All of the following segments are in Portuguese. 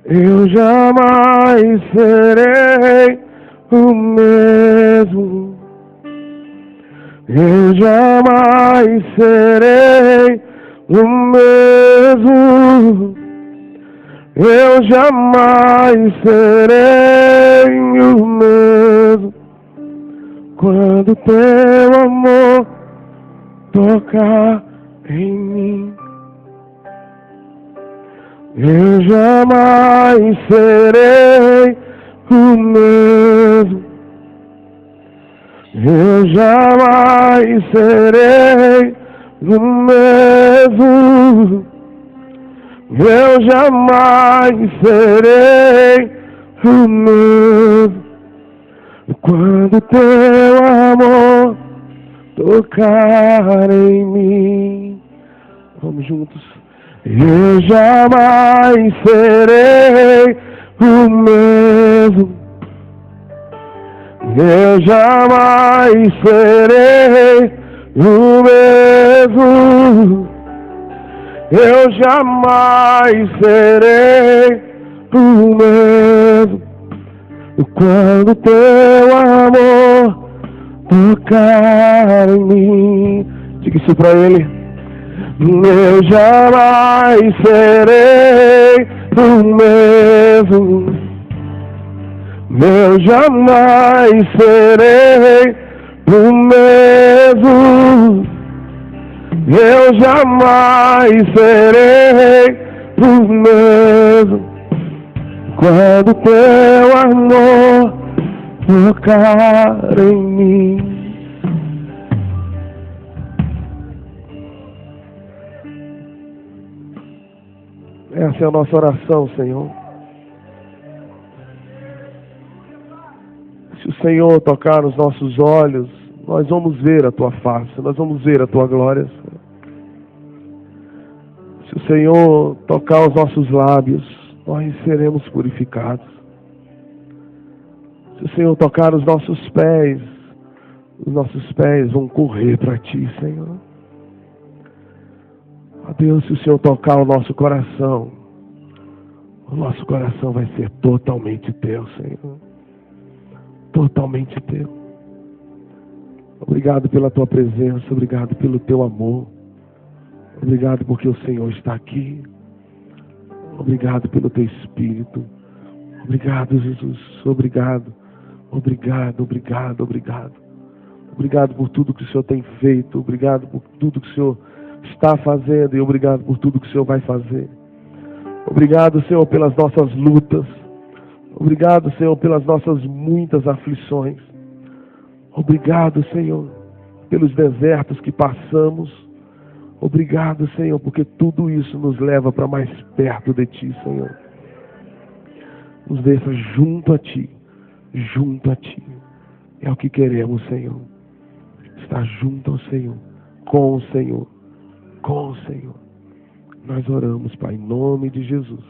eu jamais serei o mesmo. Eu jamais serei o mesmo. Eu jamais serei o mesmo. Quando teu amor tocar em mim, eu jamais serei o mesmo. Eu jamais serei o mesmo. Eu jamais serei o mesmo. Quando teu amor tocar em mim. Vamos juntos. Eu jamais serei o mesmo. Eu jamais serei o mesmo. Eu jamais serei o mesmo. Quando teu amor tocar em mim. Diga isso pra ele. Eu jamais serei o mesmo. Eu jamais serei o mesmo. Eu jamais serei o mesmo. Quando teu amor tocar em mim. Essa é a nossa oração, Senhor. Se o Senhor tocar nos nossos olhos, nós vamos ver a Tua face, nós vamos ver a Tua glória. Se o Senhor tocar os nossos lábios, nós seremos purificados. Se o Senhor tocar os nossos pés vão correr para Ti, Senhor. Ó Deus, se o Senhor tocar o nosso coração vai ser totalmente Teu, Senhor. Totalmente Teu. Obrigado pela Tua presença, obrigado pelo Teu amor. Obrigado porque o Senhor está aqui. Obrigado pelo Teu Espírito. Obrigado, Jesus. Obrigado. Obrigado, obrigado, obrigado. Obrigado por tudo que o Senhor tem feito. Obrigado por tudo que o Senhor está fazendo. E obrigado por tudo que o Senhor vai fazer. Obrigado, Senhor, pelas nossas lutas. Obrigado, Senhor, pelas nossas muitas aflições. Obrigado, Senhor, pelos desertos que passamos. Obrigado, Senhor, porque tudo isso nos leva para mais perto de Ti, Senhor. Nos deixa junto a Ti, junto a Ti. É o que queremos, Senhor. Estar junto ao Senhor, com o Senhor, com o Senhor. Nós oramos, Pai, em nome de Jesus.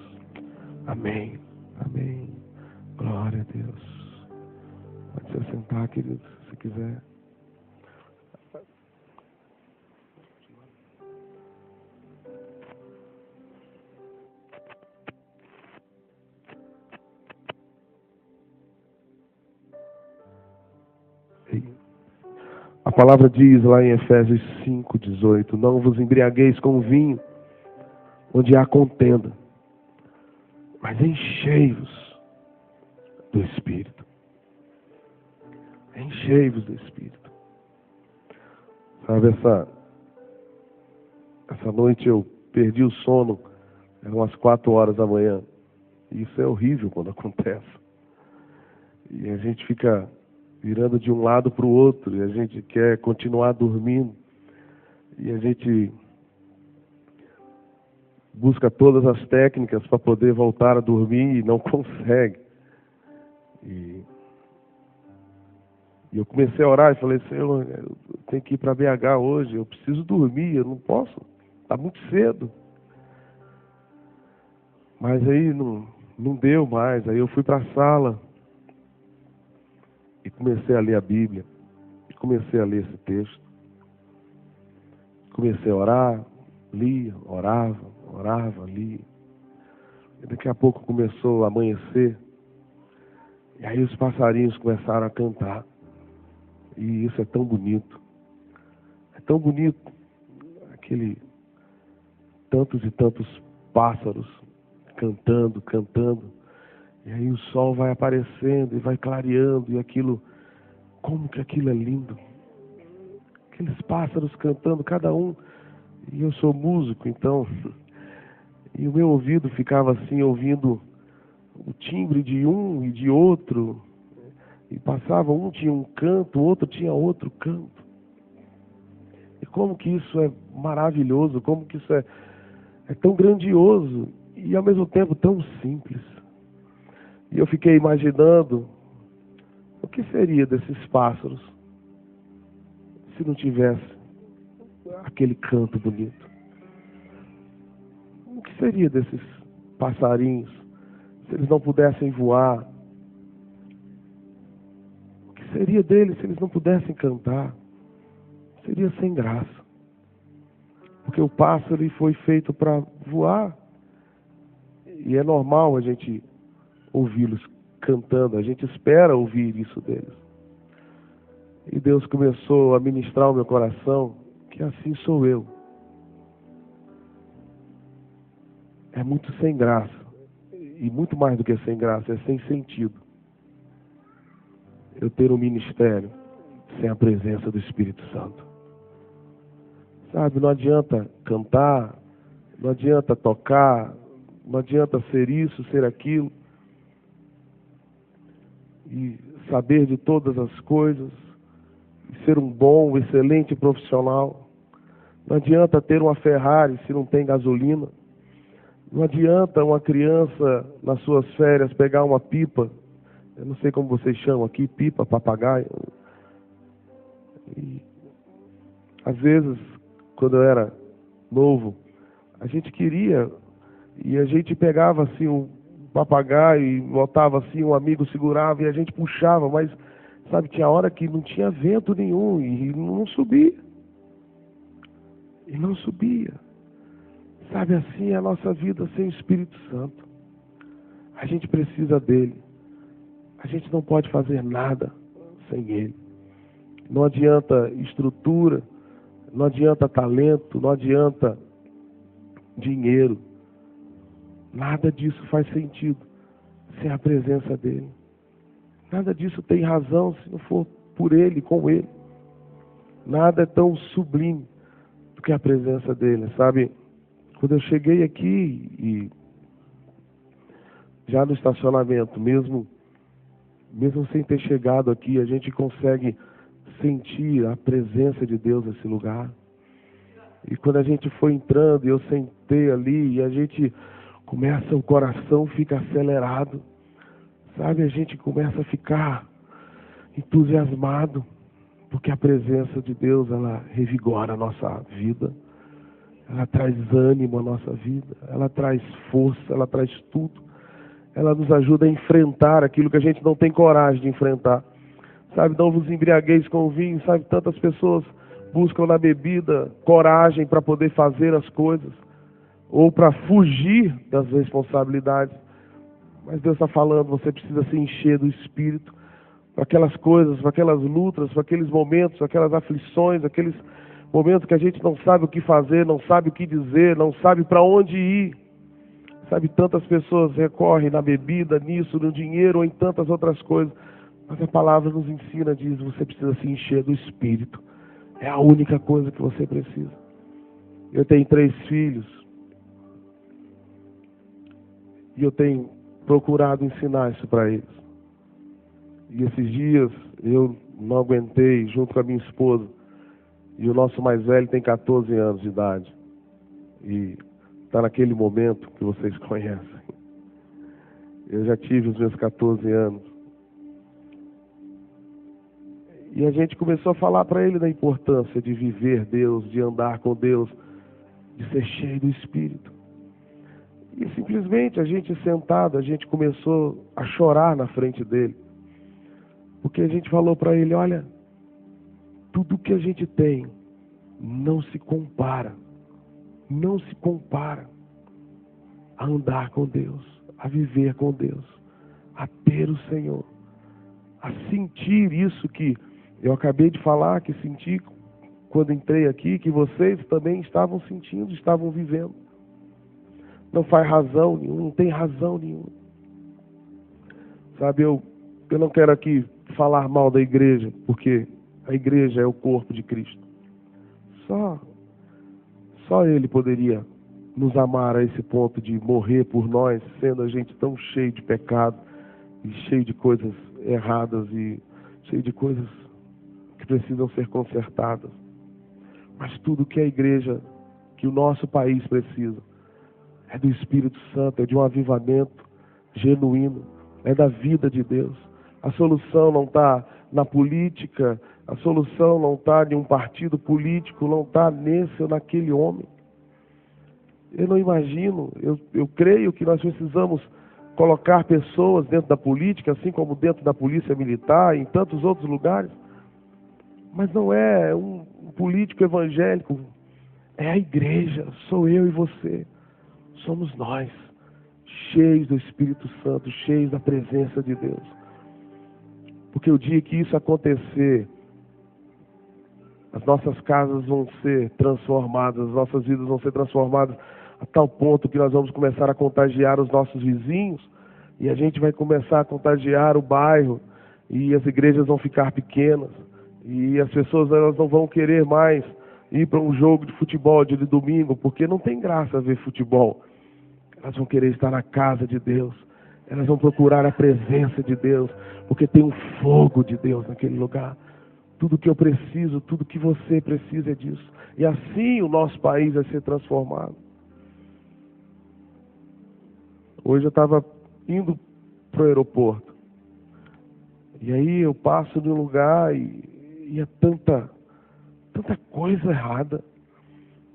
Amém, amém. Glória a Deus. Pode se assentar, querido, se quiser. A palavra diz lá em Efésios 5:18: não vos embriagueis com vinho, onde há contenda, mas enchei-vos do Espírito. Enchei-vos do Espírito. Sabe, essa noite eu perdi o sono, eram as 4 horas da manhã. E isso é horrível quando acontece. E a gente fica virando de um lado para o outro, e a gente quer continuar dormindo, e a gente busca todas as técnicas para poder voltar a dormir e não consegue. E eu comecei a orar e falei: Senhor, eu tenho que ir para BH hoje, eu preciso dormir, eu não posso, está muito cedo. Mas aí não deu mais, aí eu fui para a sala e comecei a ler a Bíblia, e comecei a ler esse texto. Comecei a orar, lia, orava, lia. E daqui a pouco começou a amanhecer. E aí os passarinhos começaram a cantar. E isso é tão bonito. É tão bonito. Aquele tantos e tantos pássaros cantando, cantando. E aí o sol vai aparecendo e vai clareando. E aquilo, como que aquilo é lindo. Aqueles pássaros cantando, cada um. E eu sou músico, então... E o meu ouvido ficava assim, ouvindo o timbre de um e de outro. E passava, um tinha um canto, o outro tinha outro canto. E como que isso é maravilhoso, como que isso é tão grandioso e ao mesmo tempo tão simples. E eu fiquei imaginando o que seria desses pássaros se não tivesse aquele canto bonito. O que seria desses passarinhos se eles não pudessem voar? O que seria deles se eles não pudessem cantar? Seria sem graça. Porque o pássaro ele foi feito para voar. E é normal a gente ouvi-los cantando. A gente espera ouvir isso deles. E Deus começou a ministrar o meu coração que assim sou eu. É muito sem graça. E muito mais do que sem graça, é sem sentido. Eu ter um ministério sem a presença do Espírito Santo. Sabe, não adianta cantar, não adianta tocar, não adianta ser isso, ser aquilo. E saber de todas as coisas, e ser um bom, excelente profissional. Não adianta ter uma Ferrari se não tem gasolina. Não adianta uma criança, nas suas férias, pegar uma pipa. Eu não sei como vocês chamam aqui, pipa, papagaio. E, às vezes, quando eu era novo, a gente queria, e a gente pegava assim um papagaio e botava assim, um amigo segurava e a gente puxava, mas, sabe, tinha hora que não tinha vento nenhum e não subia. E não subia. Sabe, assim é a nossa vida sem o Espírito Santo. A gente precisa dele. A gente não pode fazer nada sem ele. Não adianta estrutura, não adianta talento, não adianta dinheiro. Nada disso faz sentido sem a presença dele. Nada disso tem razão se não for por ele, com ele. Nada é tão sublime do que a presença dele, sabe? Quando eu cheguei aqui e já no estacionamento, mesmo sem ter chegado aqui, a gente consegue sentir a presença de Deus nesse lugar. E quando a gente foi entrando e eu sentei ali e a gente começa, o coração fica acelerado, sabe? A gente começa a ficar entusiasmado, porque a presença de Deus, ela revigora a nossa vida. Ela traz ânimo à nossa vida, ela traz força, ela traz tudo. Ela nos ajuda a enfrentar aquilo que a gente não tem coragem de enfrentar. Sabe, não vos embriagueis com o vinho, sabe, tantas pessoas buscam na bebida coragem para poder fazer as coisas, ou para fugir das responsabilidades. Mas Deus está falando, você precisa se encher do Espírito, para aquelas coisas, para aquelas lutas, para aqueles momentos, aquelas aflições, aqueles momentos que a gente não sabe o que fazer, não sabe o que dizer, não sabe para onde ir. Sabe, tantas pessoas recorrem na bebida, nisso, no dinheiro ou em tantas outras coisas. Mas a palavra nos ensina, diz, você precisa se encher do Espírito. É a única coisa que você precisa. Eu tenho 3 filhos. E eu tenho procurado ensinar isso para eles. E esses dias eu não aguentei, junto com a minha esposa. E o nosso mais velho tem 14 anos de idade. E está naquele momento que vocês conhecem. Eu já tive os meus 14 anos. E a gente começou a falar para ele da importância de viver Deus, de andar com Deus, de ser cheio do Espírito. E simplesmente a gente sentado, a gente começou a chorar na frente dele. Porque a gente falou para ele, olha, tudo que a gente tem não se compara. Não se compara. a andar com Deus, a viver com Deus, a ter o Senhor, a sentir isso que eu acabei de falar, que senti quando entrei aqui, que vocês também estavam sentindo, estavam vivendo. Não faz razão nenhuma, não tem razão nenhuma. Sabe, eu não quero aqui falar mal da igreja, porque a igreja é o corpo de Cristo. Só Ele poderia nos amar a esse ponto de morrer por nós, sendo a gente tão cheio de pecado, e cheio de coisas erradas, e cheio de coisas que precisam ser consertadas. Mas tudo que a igreja, que o nosso país precisa, é do Espírito Santo, é de um avivamento genuíno, é da vida de Deus. A solução não está na política, a solução não está em um partido político, não está nesse ou naquele homem. Eu não imagino, eu creio que nós precisamos colocar pessoas dentro da política, assim como dentro da polícia militar, em tantos outros lugares, mas não é um político evangélico, é a igreja, sou eu e você, somos nós, cheios do Espírito Santo, cheios da presença de Deus. Porque o dia que isso acontecer, as nossas casas vão ser transformadas, as nossas vidas vão ser transformadas a tal ponto que nós vamos começar a contagiar os nossos vizinhos, e a gente vai começar a contagiar o bairro, e as igrejas vão ficar pequenas, e as pessoas elas não vão querer mais ir para um jogo de futebol de domingo, porque não tem graça ver futebol. Elas vão querer estar na casa de Deus, elas vão procurar a presença de Deus, porque tem um fogo de Deus naquele lugar. Tudo que eu preciso, tudo que você precisa é disso. E assim o nosso país vai ser transformado. Hoje eu estava indo para o aeroporto. E aí eu passo de um lugar e é tanta coisa errada.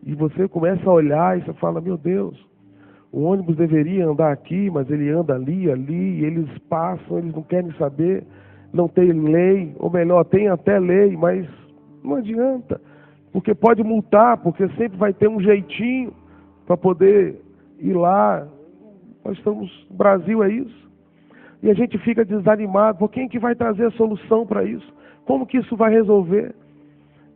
E você começa a olhar e você fala, meu Deus, o ônibus deveria andar aqui, mas ele anda ali, e eles passam, eles não querem saber, não tem lei, ou melhor, tem até lei, mas não adianta, porque pode multar, porque sempre vai ter um jeitinho para poder ir lá. Nós estamos, o Brasil é isso. E a gente fica desanimado, por quem que vai trazer a solução para isso? Como que isso vai resolver?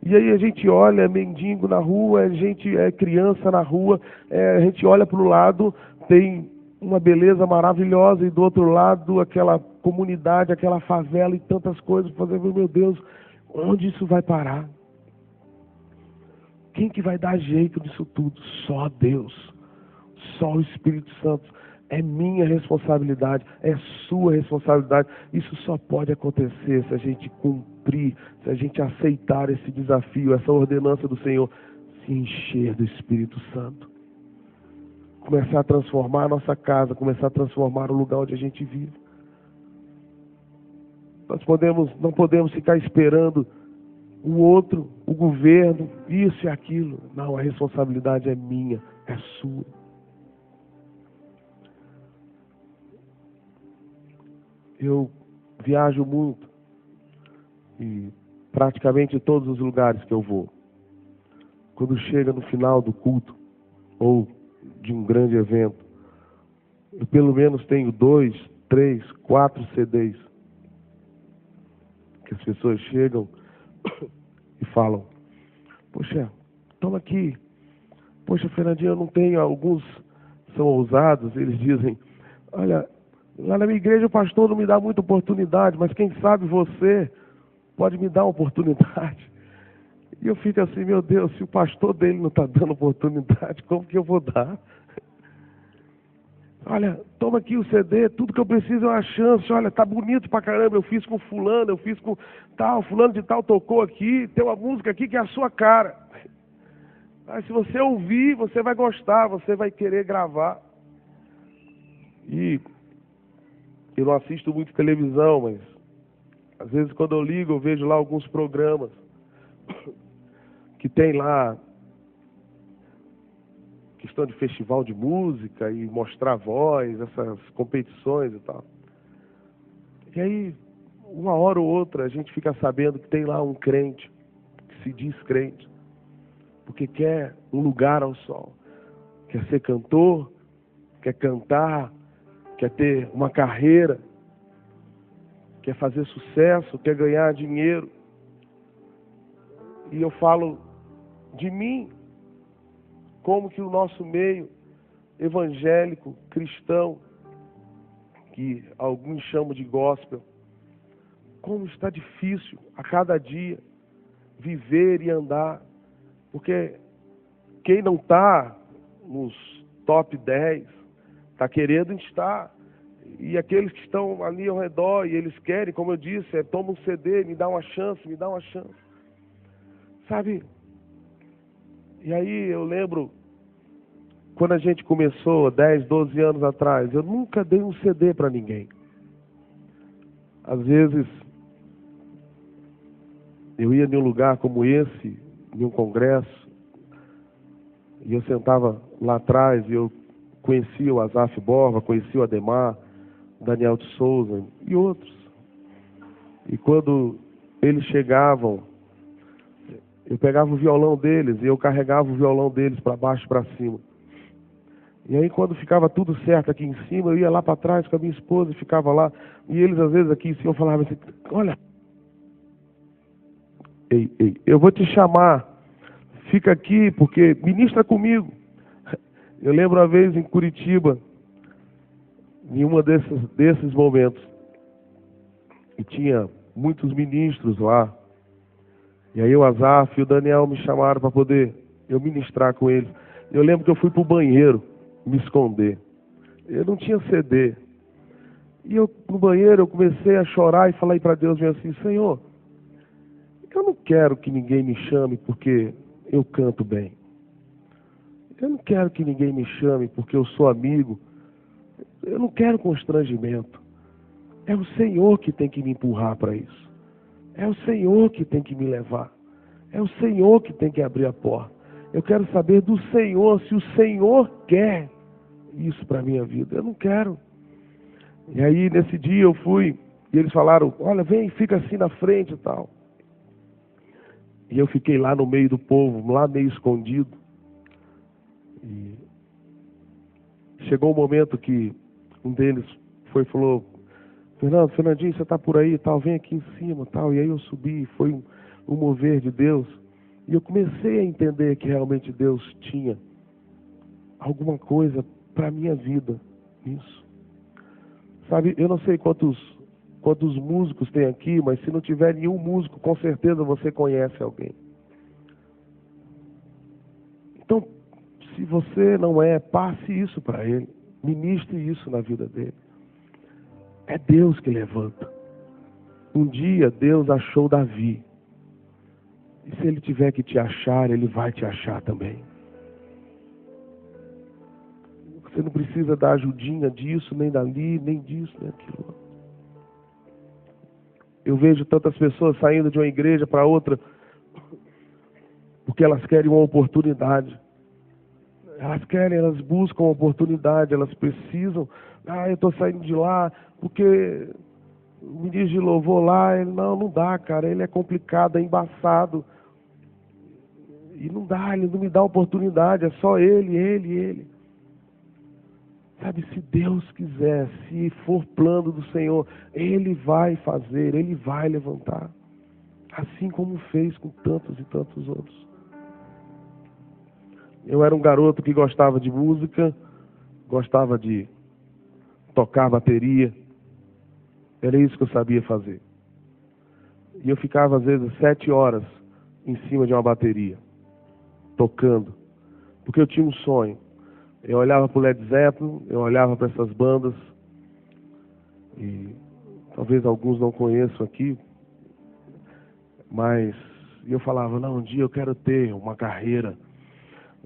E aí a gente olha, é mendigo na rua, a gente é criança na rua, a gente olha para o lado, tem uma beleza maravilhosa, e do outro lado aquela comunidade, aquela favela e tantas coisas, fazer, meu Deus, onde isso vai parar? Quem que vai dar jeito nisso tudo? Só Deus, só o Espírito Santo. É minha responsabilidade, é sua responsabilidade. Isso só pode acontecer se a gente cumprir, se a gente aceitar esse desafio, essa ordenança do Senhor, se encher do Espírito Santo. Começar a transformar a nossa casa, começar a transformar o lugar onde a gente vive. Nós não podemos ficar esperando o outro, o governo, isso e aquilo. Não, a responsabilidade é minha, é sua. Eu viajo muito e praticamente em todos os lugares que eu vou, quando chega no final do culto ou de um grande evento, eu pelo menos tenho 2, 3, 4 CDs que as pessoas chegam e falam, poxa, toma aqui, poxa, Fernandinho, eu não tenho, alguns são ousados, eles dizem, olha, lá na minha igreja o pastor não me dá muita oportunidade, mas quem sabe você pode me dar uma oportunidade. E eu fico assim, meu Deus, se o pastor dele não está dando oportunidade, como que eu vou dar? Olha, toma aqui o CD, tudo que eu preciso é uma chance, olha, tá bonito pra caramba, eu fiz com fulano, eu fiz com tal, fulano de tal tocou aqui, tem uma música aqui que é a sua cara. Mas se você ouvir, você vai gostar, você vai querer gravar. E eu não assisto muito televisão, mas às vezes quando eu ligo eu vejo lá alguns programas que tem lá questão de festival de música e mostrar voz, essas competições e tal. E aí, uma hora ou outra, a gente fica sabendo que tem lá um crente, que se diz crente, porque quer um lugar ao sol, quer ser cantor, quer cantar, quer ter uma carreira, quer fazer sucesso, quer ganhar dinheiro. E eu falo de mim, como que o nosso meio evangélico, cristão, que alguns chamam de gospel, como está difícil a cada dia viver e andar, porque quem não está nos top 10 está querendo estar, e aqueles que estão ali ao redor e eles querem, como eu disse, toma um CD, me dá uma chance, sabe? E aí eu lembro quando a gente começou 10, 12 anos atrás, eu nunca dei um CD para ninguém. Às vezes eu ia em um lugar como esse, em um congresso, e eu sentava lá atrás e eu conhecia o Asaf Borba, conhecia o Ademar, Daniel de Souza e outros. E quando eles chegavam, eu pegava o violão deles e eu carregava o violão deles para baixo e para cima. E aí quando ficava tudo certo aqui em cima, eu ia lá para trás com a minha esposa e ficava lá. E eles às vezes aqui em cima falavam assim, olha, eu vou te chamar, fica aqui porque ministra comigo. Eu lembro uma vez em Curitiba, em uma desses momentos, e tinha muitos ministros lá. E aí o Asaf e o Daniel me chamaram para poder eu ministrar com eles. Eu lembro que eu fui para o banheiro me esconder. Eu não tinha CD. E eu, no banheiro, eu comecei a chorar e falei para Deus assim, Senhor, eu não quero que ninguém me chame porque eu canto bem. Eu não quero que ninguém me chame porque eu sou amigo. Eu não quero constrangimento. É o Senhor que tem que me empurrar para isso. É o Senhor que tem que me levar. É o Senhor que tem que abrir a porta. Eu quero saber do Senhor, se o Senhor quer isso para a minha vida. Eu não quero. E aí, nesse dia, eu fui, e eles falaram, olha, vem, fica assim na frente e tal. E eu fiquei lá no meio do povo, lá meio escondido. E chegou um momento que um deles foi e falou, Fernandinho, você está por aí e tal, vem aqui em cima e tal. E aí eu subi, foi um mover de Deus. E eu comecei a entender que realmente Deus tinha alguma coisa para a minha vida nisso. Sabe, eu não sei quantos músicos tem aqui, mas se não tiver nenhum músico, com certeza você conhece alguém. Então, se você não é, passe isso para ele. Ministre isso na vida dele. É Deus que levanta. Um dia Deus achou Davi. E se ele tiver que te achar, ele vai te achar também. Você não precisa dar ajudinha disso, nem dali, nem disso, nem aquilo. Eu vejo tantas pessoas saindo de uma igreja para outra porque elas querem uma oportunidade. Elas buscam uma oportunidade, elas precisam. Eu estou saindo de lá porque o ministro de louvor lá, ele, não dá, cara, ele é complicado, é embaçado. E não dá, ele não me dá oportunidade, é só ele. Sabe, se Deus quiser, se for plano do Senhor, Ele vai fazer, Ele vai levantar. Assim como fez com tantos e tantos outros. Eu era um garoto que gostava de música, gostava de tocar bateria. Era isso que eu sabia fazer. E eu ficava, às vezes, 7 horas em cima de uma bateria, tocando. Porque eu tinha um sonho. Eu olhava para o Led Zeppelin, eu olhava para essas bandas, e talvez alguns não conheçam aqui, mas eu falava, um dia eu quero ter uma carreira,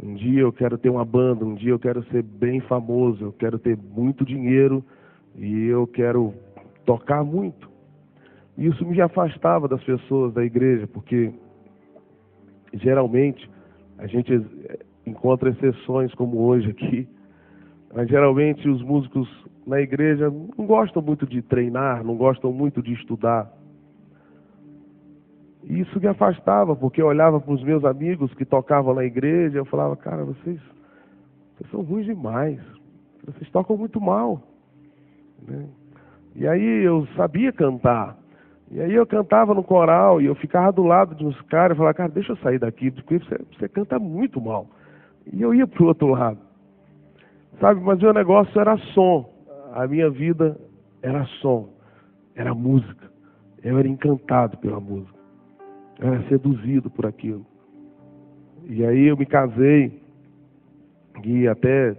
um dia eu quero ter uma banda, um dia eu quero ser bem famoso, eu quero ter muito dinheiro e eu quero tocar muito. E isso me afastava das pessoas da igreja, porque geralmente a gente encontra exceções como hoje aqui, mas geralmente os músicos na igreja não gostam muito de treinar, não gostam muito de estudar. E isso me afastava, porque eu olhava para os meus amigos que tocavam na igreja, eu falava, cara, vocês são ruins demais. Vocês tocam muito mal, né? E aí eu sabia cantar. E aí eu cantava no coral e eu ficava do lado de uns caras e falava, cara, deixa eu sair daqui, porque você canta muito mal. E eu ia pro outro lado. Sabe, mas o meu negócio era som. A minha vida era som, era música. Eu era encantado pela música. Eu era seduzido por aquilo. E aí eu me casei e até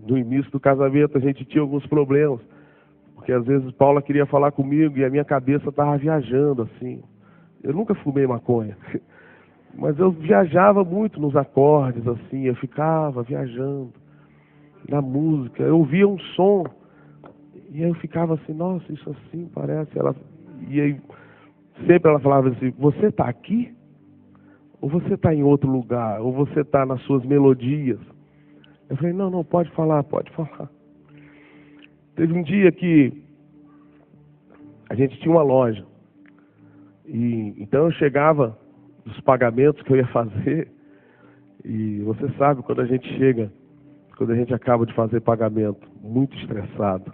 no início do casamento a gente tinha alguns problemas. Porque às vezes Paula queria falar comigo e a minha cabeça estava viajando assim. Eu nunca fumei maconha, mas eu viajava muito nos acordes assim, eu ficava viajando na música. Eu ouvia um som e aí eu ficava assim, nossa, isso assim parece. E aí sempre ela falava assim, você está aqui? Ou você está em outro lugar? Ou você está nas suas melodias? Eu falei, não, pode falar, pode falar. Teve um dia que a gente tinha uma loja. E então eu chegava dos pagamentos que eu ia fazer. E você sabe, quando a gente acaba de fazer pagamento, muito estressado.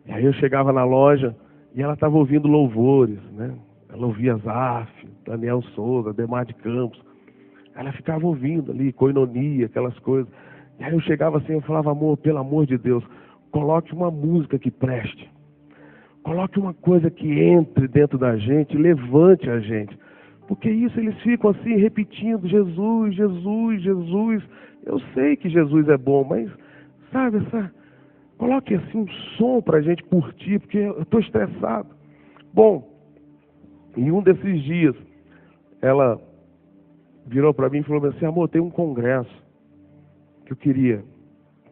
E aí eu chegava na loja e ela estava ouvindo louvores, né? Ela ouvia Zaf, Daniel Souza, Demar de Campos. Ela ficava ouvindo ali, Koinonia, aquelas coisas. E aí eu chegava assim, eu falava, amor, pelo amor de Deus, coloque uma música que preste. Coloque uma coisa que entre dentro da gente, levante a gente. Porque isso eles ficam assim, repetindo, Jesus, Jesus, Jesus. Eu sei que Jesus é bom, mas, sabe, coloque assim um som para a gente curtir, porque eu estou estressado. Bom, em um desses dias, ela virou para mim e falou assim, amor, tem um congresso que eu queria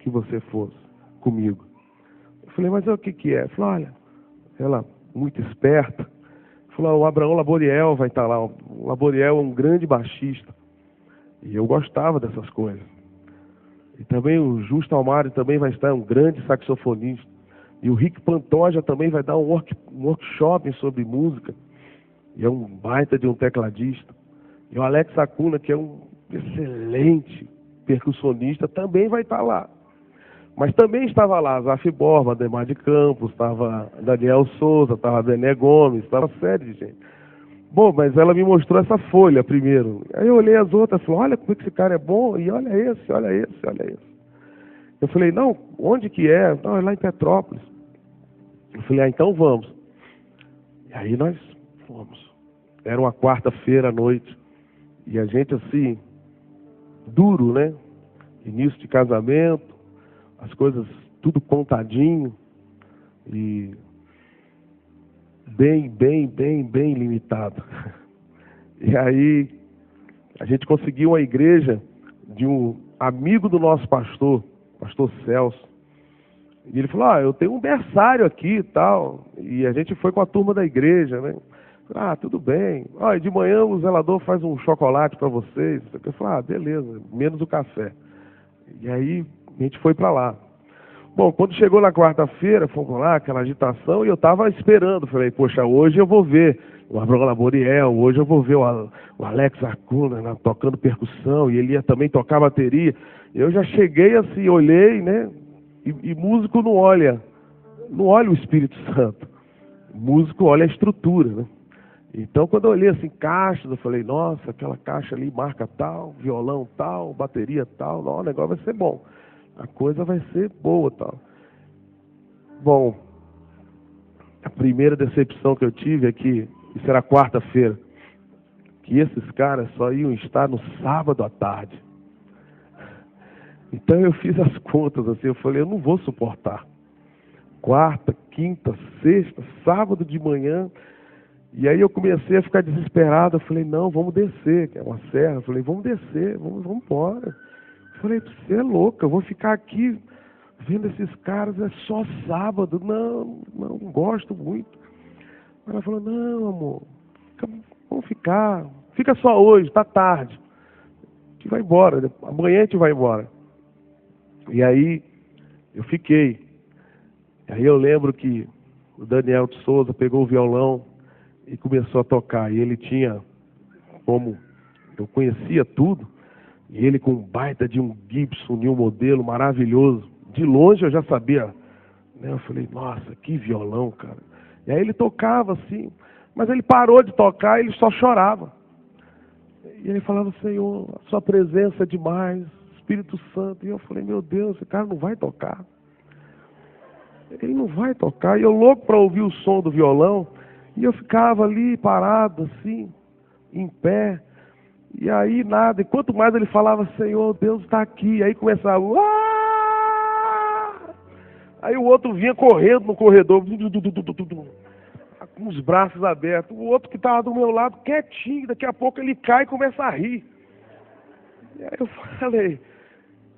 que você fosse comigo. Eu falei, mas o que é? Ela falou, olha, ela muito esperta, falou, o Abraão Laboriel vai estar lá. O Laboriel é um grande baixista. E eu gostava dessas coisas. E também o Justo Almário também vai estar, um grande saxofonista. E o Rick Pantoja também vai dar um workshop sobre música. E é um baita de um tecladista. E o Alex Acuna, que é um excelente percussionista, também vai estar lá. Mas também estava lá Zaf Borba, Demar de Campos, estava Daniel Souza, estava Bené Gomes, estava uma série de gente. Bom, mas ela me mostrou essa folha primeiro. Aí eu olhei as outras e falei, olha como é que esse cara é bom, e olha esse, olha esse, olha esse. Eu falei, não, onde que é? Não, é lá em Petrópolis. Eu falei, então vamos. E aí nós fomos. Era uma quarta-feira à noite. E a gente assim, duro, né? Início de casamento, as coisas tudo contadinho. E bem limitado. E aí a gente conseguiu uma igreja de um amigo do nosso pastor Celso. E ele falou, eu tenho um berçário aqui e tal. E a gente foi com a turma da igreja, né? Tudo bem. E de manhã o zelador faz um chocolate para vocês. Eu falei, beleza, menos o café. E aí a gente foi para lá. Bom, quando chegou na quarta-feira, fomos lá, aquela agitação, e eu estava esperando. Falei, poxa, hoje eu vou ver o Abraão Laboriel, hoje eu vou ver o Alex Acuna, né, tocando percussão, e ele ia também tocar bateria. Eu já cheguei assim, olhei, né? E músico não olha o Espírito Santo. Músico olha a estrutura, né? Então, quando eu olhei assim, caixas, eu falei, nossa, aquela caixa ali marca tal, violão tal, bateria tal, não, o negócio vai ser bom. A coisa vai ser boa, tal. Bom, a primeira decepção que eu tive é que, isso era quarta-feira, que esses caras só iam estar no sábado à tarde. Então eu fiz as contas assim, eu falei, eu não vou suportar. Quarta, quinta, sexta, sábado de manhã. E aí eu comecei a ficar desesperado, eu falei, não, vamos descer, que é uma serra. Eu falei, vamos descer, vamos embora. Eu falei, você é louca, eu vou ficar aqui vendo esses caras, é só sábado. Não gosto muito. Ela falou, não, amor, vamos ficar. Fica só hoje, tá tarde. A gente vai embora, amanhã a gente vai embora. E aí eu fiquei. E aí eu lembro que o Daniel de Souza pegou o violão e começou a tocar. E ele tinha, como eu conhecia tudo, E ele com um baita de um Gibson, de um modelo maravilhoso. De longe eu já sabia, né? Eu falei, nossa, que violão, cara. E aí ele tocava assim, mas ele parou de tocar e ele só chorava. E ele falava, Senhor, a sua presença é demais, Espírito Santo. E eu falei, meu Deus, esse cara não vai tocar. Ele não vai tocar. E eu louco para ouvir o som do violão. E eu ficava ali parado assim, em pé. E aí nada. E quanto mais ele falava, Senhor, Deus está aqui. Aí começava, "Uá!" Aí o outro vinha correndo no corredor, com os braços abertos. O outro que estava do meu lado, quietinho. Daqui a pouco ele cai e começa a rir. E aí eu falei,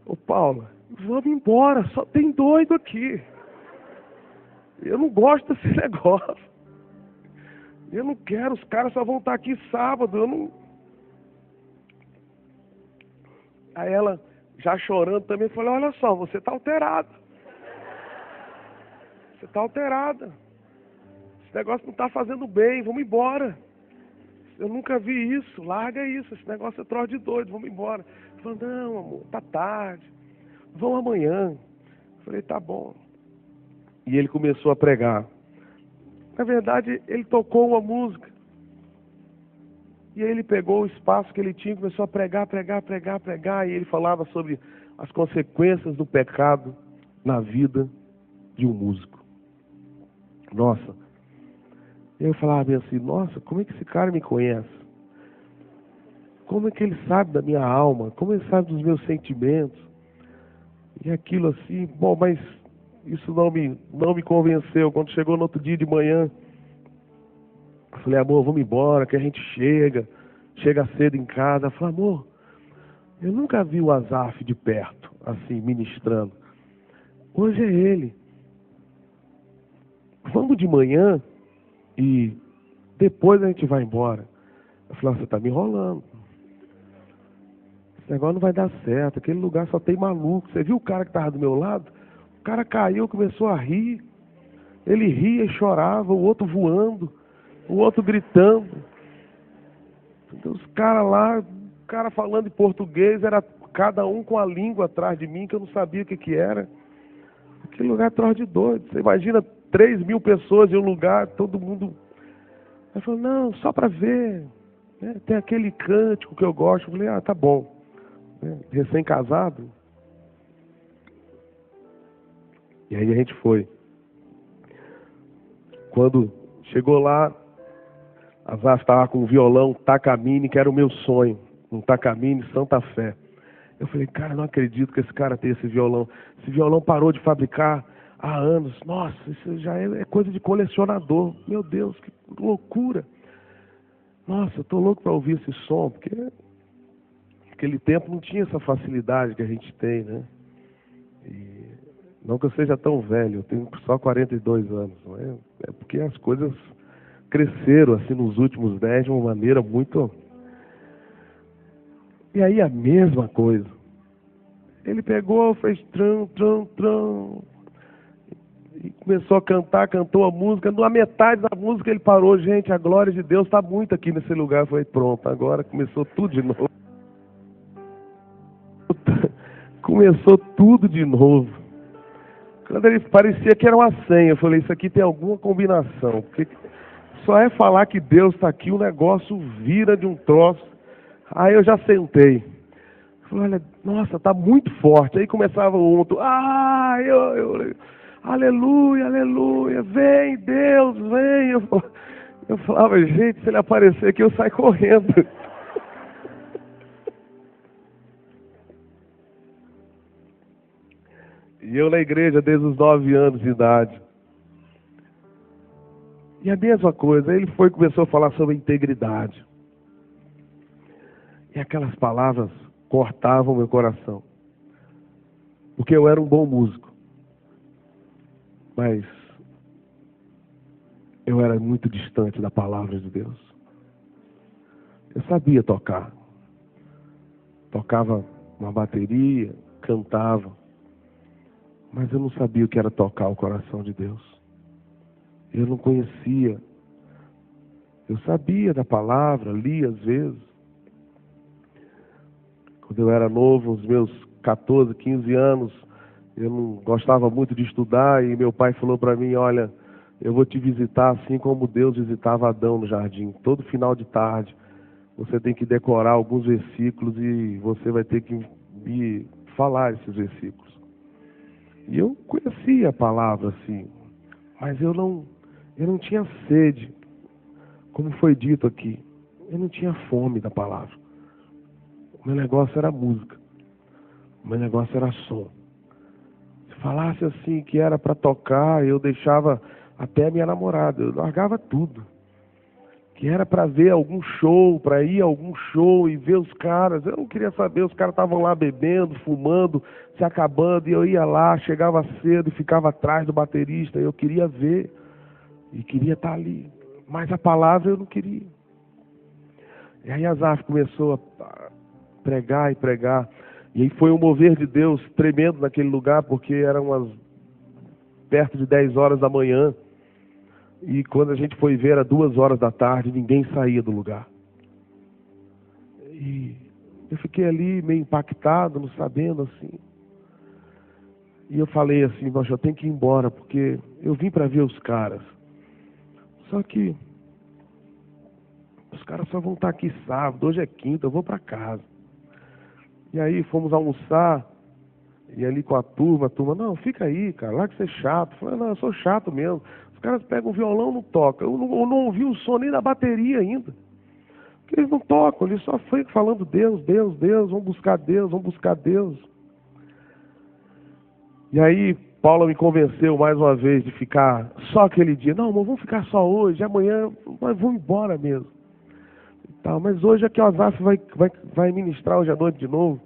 ô Paulo, vamos embora, só tem doido aqui. Eu não gosto desse negócio. Eu não quero, os caras só vão estar aqui sábado, eu não... Aí ela, já chorando também, falou, olha só, você está alterada. Você está alterada. Esse negócio não está fazendo bem, vamos embora. Eu nunca vi isso, larga isso, esse negócio é troço de doido, vamos embora. Ela falou, não, amor, tá tarde, vamos amanhã. Eu falei, tá bom. E ele começou a pregar. Na verdade, ele tocou uma música. E aí ele pegou o espaço que ele tinha e começou a pregar. E ele falava sobre as consequências do pecado na vida de um músico. Nossa. Eu falava bem assim, nossa, como é que esse cara me conhece? Como é que ele sabe da minha alma? Como ele sabe dos meus sentimentos? E aquilo assim, bom, mas isso não me convenceu. Quando chegou no outro dia de manhã, eu falei, amor, vamos embora, que a gente chega cedo em casa. Eu falei, amor, eu nunca vi o Azaf de perto, assim, ministrando. Hoje é ele. Vamos de manhã e depois a gente vai embora. Eu falei, você está me enrolando. Esse negócio não vai dar certo, aquele lugar só tem maluco. Você viu o cara que estava do meu lado? O cara caiu, começou a rir. Ele ria e chorava, o outro voando, o outro gritando. Os caras lá, o cara falando em português, era cada um com a língua atrás de mim, que eu não sabia o que era. Aquele lugar é troço de doido. Você imagina 3.000 pessoas em um lugar, todo mundo... Aí falou, não, só para ver. Né? Tem aquele cântico que eu gosto. Eu falei, tá bom. Né? Recém-casado. E aí a gente foi. Quando chegou lá, a Zaf estava com um violão Takamine, que era o meu sonho. Um Takamine Santa Fé. Eu falei, cara, não acredito que esse cara tem esse violão. Esse violão parou de fabricar há anos. Nossa, isso já é coisa de colecionador. Meu Deus, que loucura. Nossa, eu tô louco para ouvir esse som, porque naquele tempo não tinha essa facilidade que a gente tem, né? E não que eu seja tão velho, eu tenho só 42 anos. Não é? É porque as coisas cresceram assim nos últimos 10 de uma maneira muito... E aí a mesma coisa. Ele pegou, fez tram. E começou a cantar, cantou a música. Na metade da música ele parou. Gente, a glória de Deus está muito aqui nesse lugar. Foi pronto, agora começou tudo de novo. Começou tudo de novo. Quando ele parecia que era uma senha, eu falei, isso aqui tem alguma combinação. Porque só é falar que Deus está aqui, o negócio vira de um troço. Aí eu já sentei. Falei, olha, nossa, está muito forte. Aí começava o outro, aleluia, vem Deus, vem. Eu falava, gente, se ele aparecer aqui, eu saio correndo. E eu na igreja desde os 9 anos de idade. E a mesma coisa, ele foi e começou a falar sobre integridade. E aquelas palavras cortavam meu coração. Porque eu era um bom músico. Mas eu era muito distante da palavra de Deus. Eu sabia tocar. Tocava uma bateria, cantava. Mas eu não sabia o que era tocar o coração de Deus. Eu não conhecia. Eu sabia da palavra, lia às vezes. Quando eu era novo, os meus 14, 15 anos, eu não gostava muito de estudar e meu pai falou para mim, olha, eu vou te visitar assim como Deus visitava Adão no jardim. Todo final de tarde, você tem que decorar alguns versículos e você vai ter que me falar esses versículos. E eu conhecia a palavra assim, mas eu não tinha sede, como foi dito aqui. Eu não tinha fome da palavra. O meu negócio era música. O meu negócio era som. Se falasse assim que era para tocar, eu deixava até a minha namorada. Eu largava tudo. Que era para ver algum show, para ir a algum show e ver os caras. Eu não queria saber, os caras estavam lá bebendo, fumando, se acabando. E eu ia lá, chegava cedo e ficava atrás do baterista. Eu queria ver e queria estar ali. Mas a palavra eu não queria. E aí Asaf começou a pregar e pregar. E aí foi um mover de Deus tremendo naquele lugar, porque eram perto de 10 horas da manhã. E quando a gente foi ver, era 2 horas da tarde, ninguém saía do lugar. E eu fiquei ali meio impactado, não sabendo assim. E eu falei assim, nossa, eu tenho que ir embora, porque eu vim para ver os caras. Só que os caras só vão estar aqui sábado, hoje é quinta, eu vou para casa. E aí fomos almoçar, e ali com a turma, não, fica aí, cara, lá que você é chato. Eu falei, não, eu sou chato mesmo. Os caras pegam o violão, não tocam. Eu não ouvi o som nem da bateria ainda. Porque eles não tocam, eles só ficam falando Deus, Deus, Deus, vamos buscar Deus, vamos buscar Deus. E aí Paula me convenceu mais uma vez de ficar só aquele dia. Não, mas vamos ficar só hoje, amanhã nós vamos embora mesmo. Tá, mas hoje é que o Asaf vai ministrar hoje à noite de novo.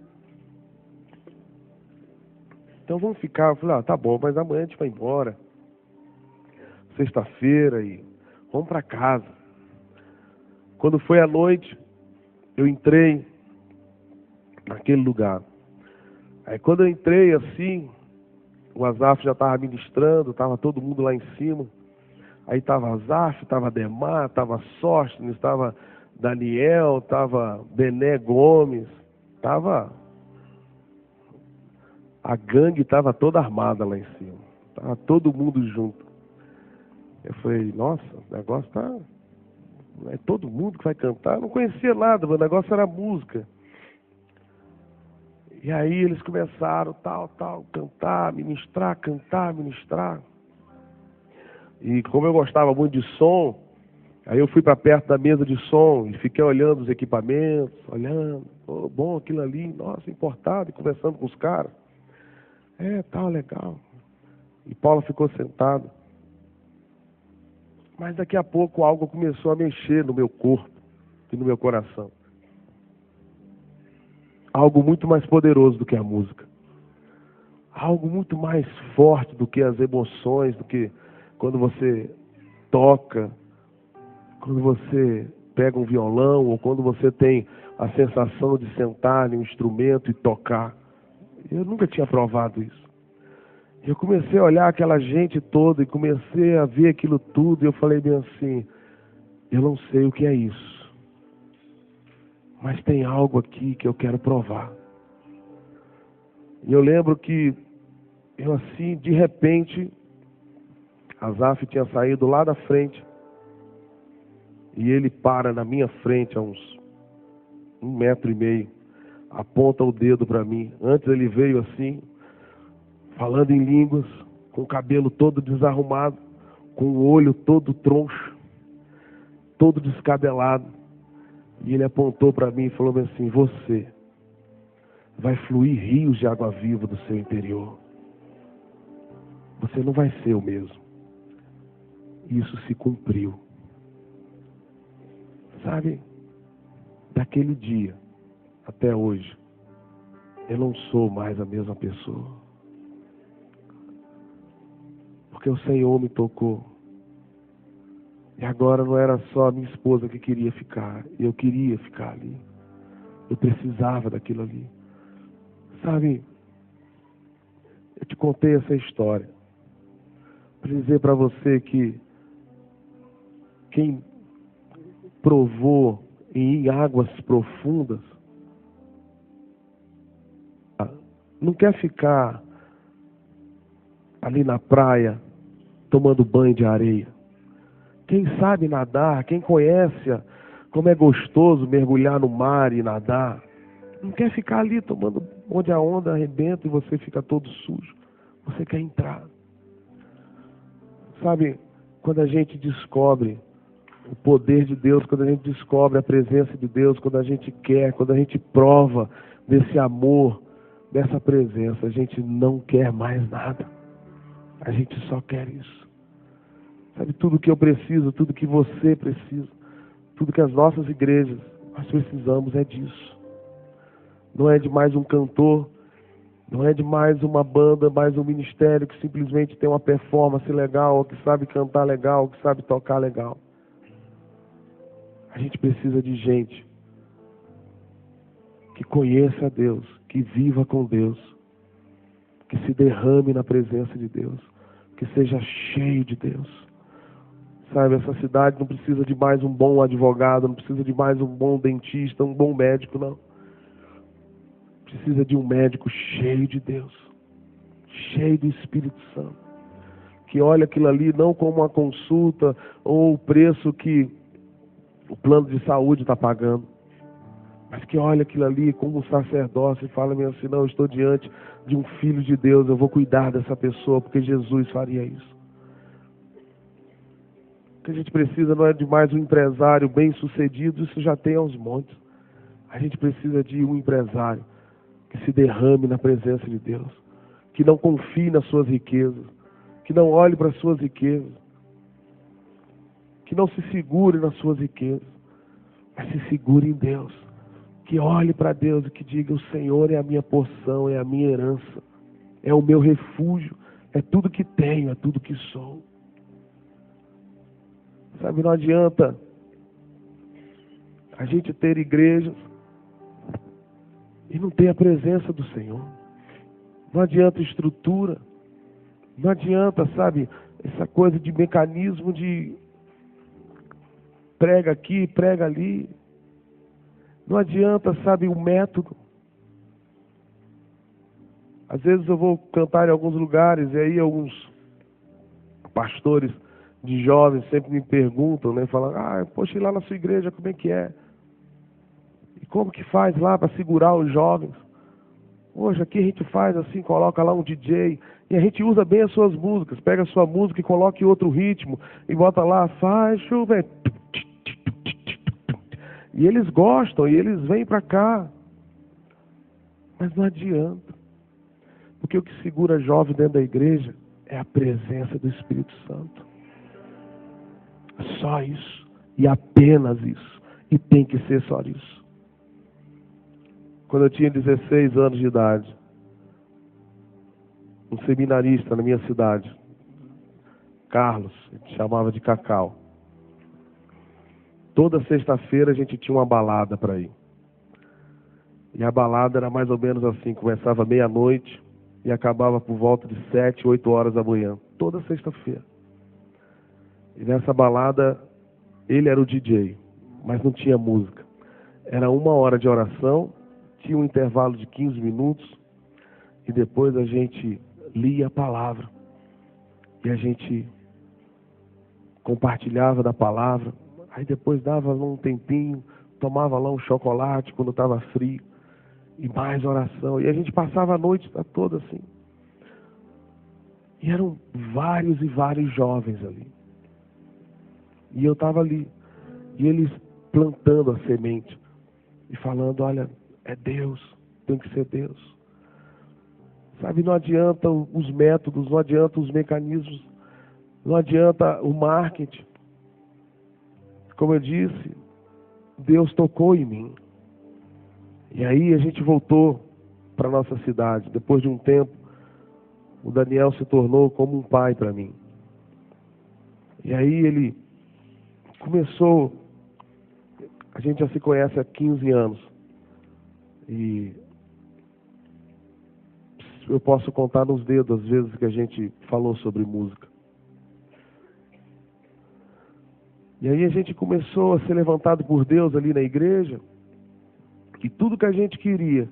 Então vamos ficar. Eu falei, tá bom, mas amanhã a gente vai embora. Sexta-feira e vamos para casa. Quando foi à noite, eu entrei naquele lugar. Aí quando eu entrei assim, o Asaf já estava ministrando, estava todo mundo lá em cima. Aí estava Asaf, estava Demar, estava Sóstenes, estava Daniel, estava Bené Gomes, estava... A gangue estava toda armada lá em cima. Estava todo mundo junto. Eu falei, nossa, o negócio está... Não é todo mundo que vai cantar. Eu não conhecia nada, meu negócio era música. E aí eles começaram, cantar, ministrar. E como eu gostava muito de som, aí eu fui para perto da mesa de som e fiquei olhando os equipamentos, olhando, bom aquilo ali, nossa, importado, e conversando com os caras. Legal. E Paula ficou sentada. Mas daqui a pouco algo começou a mexer no meu corpo e no meu coração. Algo muito mais poderoso do que a música. Algo muito mais forte do que as emoções, do que quando você toca, quando você pega um violão, ou quando você tem a sensação de sentar em um instrumento e tocar. Eu nunca tinha provado isso. Eu comecei a olhar aquela gente toda e comecei a ver aquilo tudo. E eu falei bem assim, eu não sei o que é isso, mas tem algo aqui que eu quero provar. E eu lembro que eu assim, de repente, Asaf tinha saído lá da frente e ele para na minha frente a uns 1,5 metros, aponta o dedo para mim. Antes ele veio assim, falando em línguas, com o cabelo todo desarrumado, com o olho todo troncho, todo descabelado. E ele apontou para mim e falou assim, você vai fluir rios de água viva do seu interior. Você não vai ser o mesmo. Isso se cumpriu. Sabe, daquele dia até hoje, eu não sou mais a mesma pessoa. Porque o Senhor me tocou. E agora não era só a minha esposa que queria ficar. Eu queria ficar ali. Eu precisava daquilo ali. Sabe, eu te contei essa história para dizer para você que quem provou em águas profundas não quer ficar ali na praia tomando banho de areia. Quem sabe nadar, quem conhece como é gostoso mergulhar no mar e nadar, não quer ficar ali tomando onde a onda arrebenta e você fica todo sujo. Você quer entrar. Sabe, quando a gente descobre o poder de Deus, quando a gente descobre a presença de Deus, quando a gente quer, quando a gente prova desse amor, dessa presença, a gente não quer mais nada. A gente só quer isso. Sabe, tudo que eu preciso, tudo que você precisa, tudo que as nossas igrejas, nós precisamos é disso. Não é de mais um cantor, não é de mais uma banda, mais um ministério que simplesmente tem uma performance legal, ou que sabe cantar legal, ou que sabe tocar legal. A gente precisa de gente que conheça a Deus, que viva com Deus, que se derrame na presença de Deus, que seja cheio de Deus. Sabe, essa cidade não precisa de mais um bom advogado, não precisa de mais um bom dentista, um bom médico, não. Precisa de um médico cheio de Deus, cheio do Espírito Santo, que olha aquilo ali não como uma consulta ou o preço que o plano de saúde está pagando, mas que olha aquilo ali como um sacerdócio e fala mesmo assim, não, eu estou diante de um filho de Deus, eu vou cuidar dessa pessoa, porque Jesus faria isso. O que a gente precisa não é de mais um empresário bem sucedido, isso já tem aos montes. A gente precisa de um empresário que se derrame na presença de Deus, que não confie nas suas riquezas, que não olhe para as suas riquezas, que não se segure nas suas riquezas, mas se segure em Deus, que olhe para Deus e que diga, o Senhor é a minha porção, é a minha herança, é o meu refúgio, é tudo que tenho, é tudo que sou. Sabe, não adianta a gente ter igrejas e não ter a presença do Senhor. Não adianta estrutura. Não adianta, sabe, essa coisa de mecanismo de prega aqui, prega ali. Não adianta, sabe, o método. Às vezes eu vou cantar em alguns lugares e aí alguns pastores de jovens sempre me perguntam, né? Falam, poxa, e lá na sua igreja como é que é? E como que faz lá para segurar os jovens? Hoje aqui a gente faz assim, coloca lá um DJ e a gente usa bem as suas músicas. Pega a sua música e coloca em outro ritmo e bota lá, faz chover. E eles gostam e eles vêm para cá. Mas não adianta. Porque o que segura jovem dentro da igreja é a presença do Espírito Santo. Só isso. E apenas isso. E tem que ser só isso. Quando eu tinha 16 anos de idade, um seminarista na minha cidade, Carlos, a gente chamava de Cacau. Toda sexta-feira a gente tinha uma balada para ir. E a balada era mais ou menos assim, começava meia-noite e acabava por volta de 7, 8 horas da manhã. Toda sexta-feira. E nessa balada, ele era o DJ, mas não tinha música. Era 1 hora de oração, tinha um intervalo de 15 minutos, e depois a gente lia a palavra. E a gente compartilhava da palavra. Aí depois dava um tempinho, tomava lá um chocolate quando estava frio, e mais oração. E a gente passava a noite toda assim. E eram vários e vários jovens ali. E eu estava ali. E eles plantando a semente. E falando, olha, é Deus, tem que ser Deus. Sabe, não adianta os métodos, não adianta os mecanismos, não adianta o marketing. Como eu disse, Deus tocou em mim. E aí a gente voltou para a nossa cidade. Depois de um tempo, o Daniel se tornou como um pai para mim. E aí ele começou, a gente já se conhece há 15 anos. E eu posso contar nos dedos as vezes que a gente falou sobre música. E aí a gente começou a ser levantado por Deus ali na igreja. E tudo que a gente queria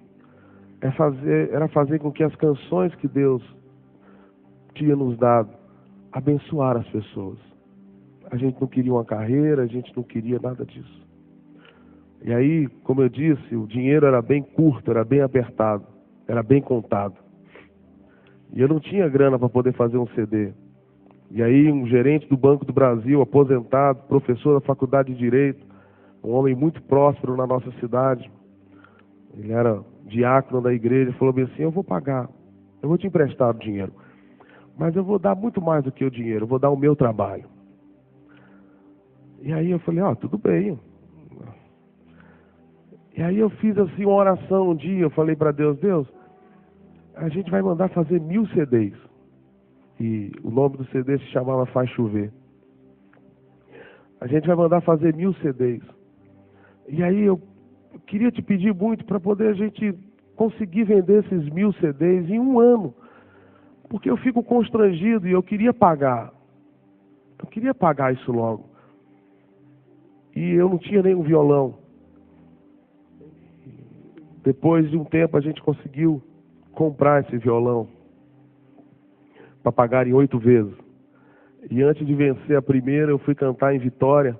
era fazer com que as canções que Deus tinha nos dado abençoar as pessoas. A gente não queria uma carreira, a gente não queria nada disso. E aí, como eu disse, o dinheiro era bem curto, era bem apertado, era bem contado. E eu não tinha grana para poder fazer um CD. E aí, um gerente do Banco do Brasil, aposentado, professor da Faculdade de Direito, um homem muito próspero na nossa cidade, ele era diácono da igreja, falou bem assim: eu vou pagar, eu vou te emprestar o dinheiro, mas eu vou dar muito mais do que o dinheiro, eu vou dar o meu trabalho. E aí eu falei: tudo bem. E aí eu fiz assim uma oração um dia, eu falei para Deus: Deus, a gente vai mandar fazer 1000 CDs. E o nome do CD se chamava Faz Chover. A gente vai mandar fazer 1000 CDs. E aí eu queria te pedir muito para poder a gente conseguir vender esses 1000 CDs em um ano. Porque eu fico constrangido e eu queria pagar. Eu queria pagar isso logo. E eu não tinha nenhum violão. Depois de um tempo a gente conseguiu comprar esse violão para pagar em 8 vezes. E antes de vencer a primeira, eu fui cantar em Vitória.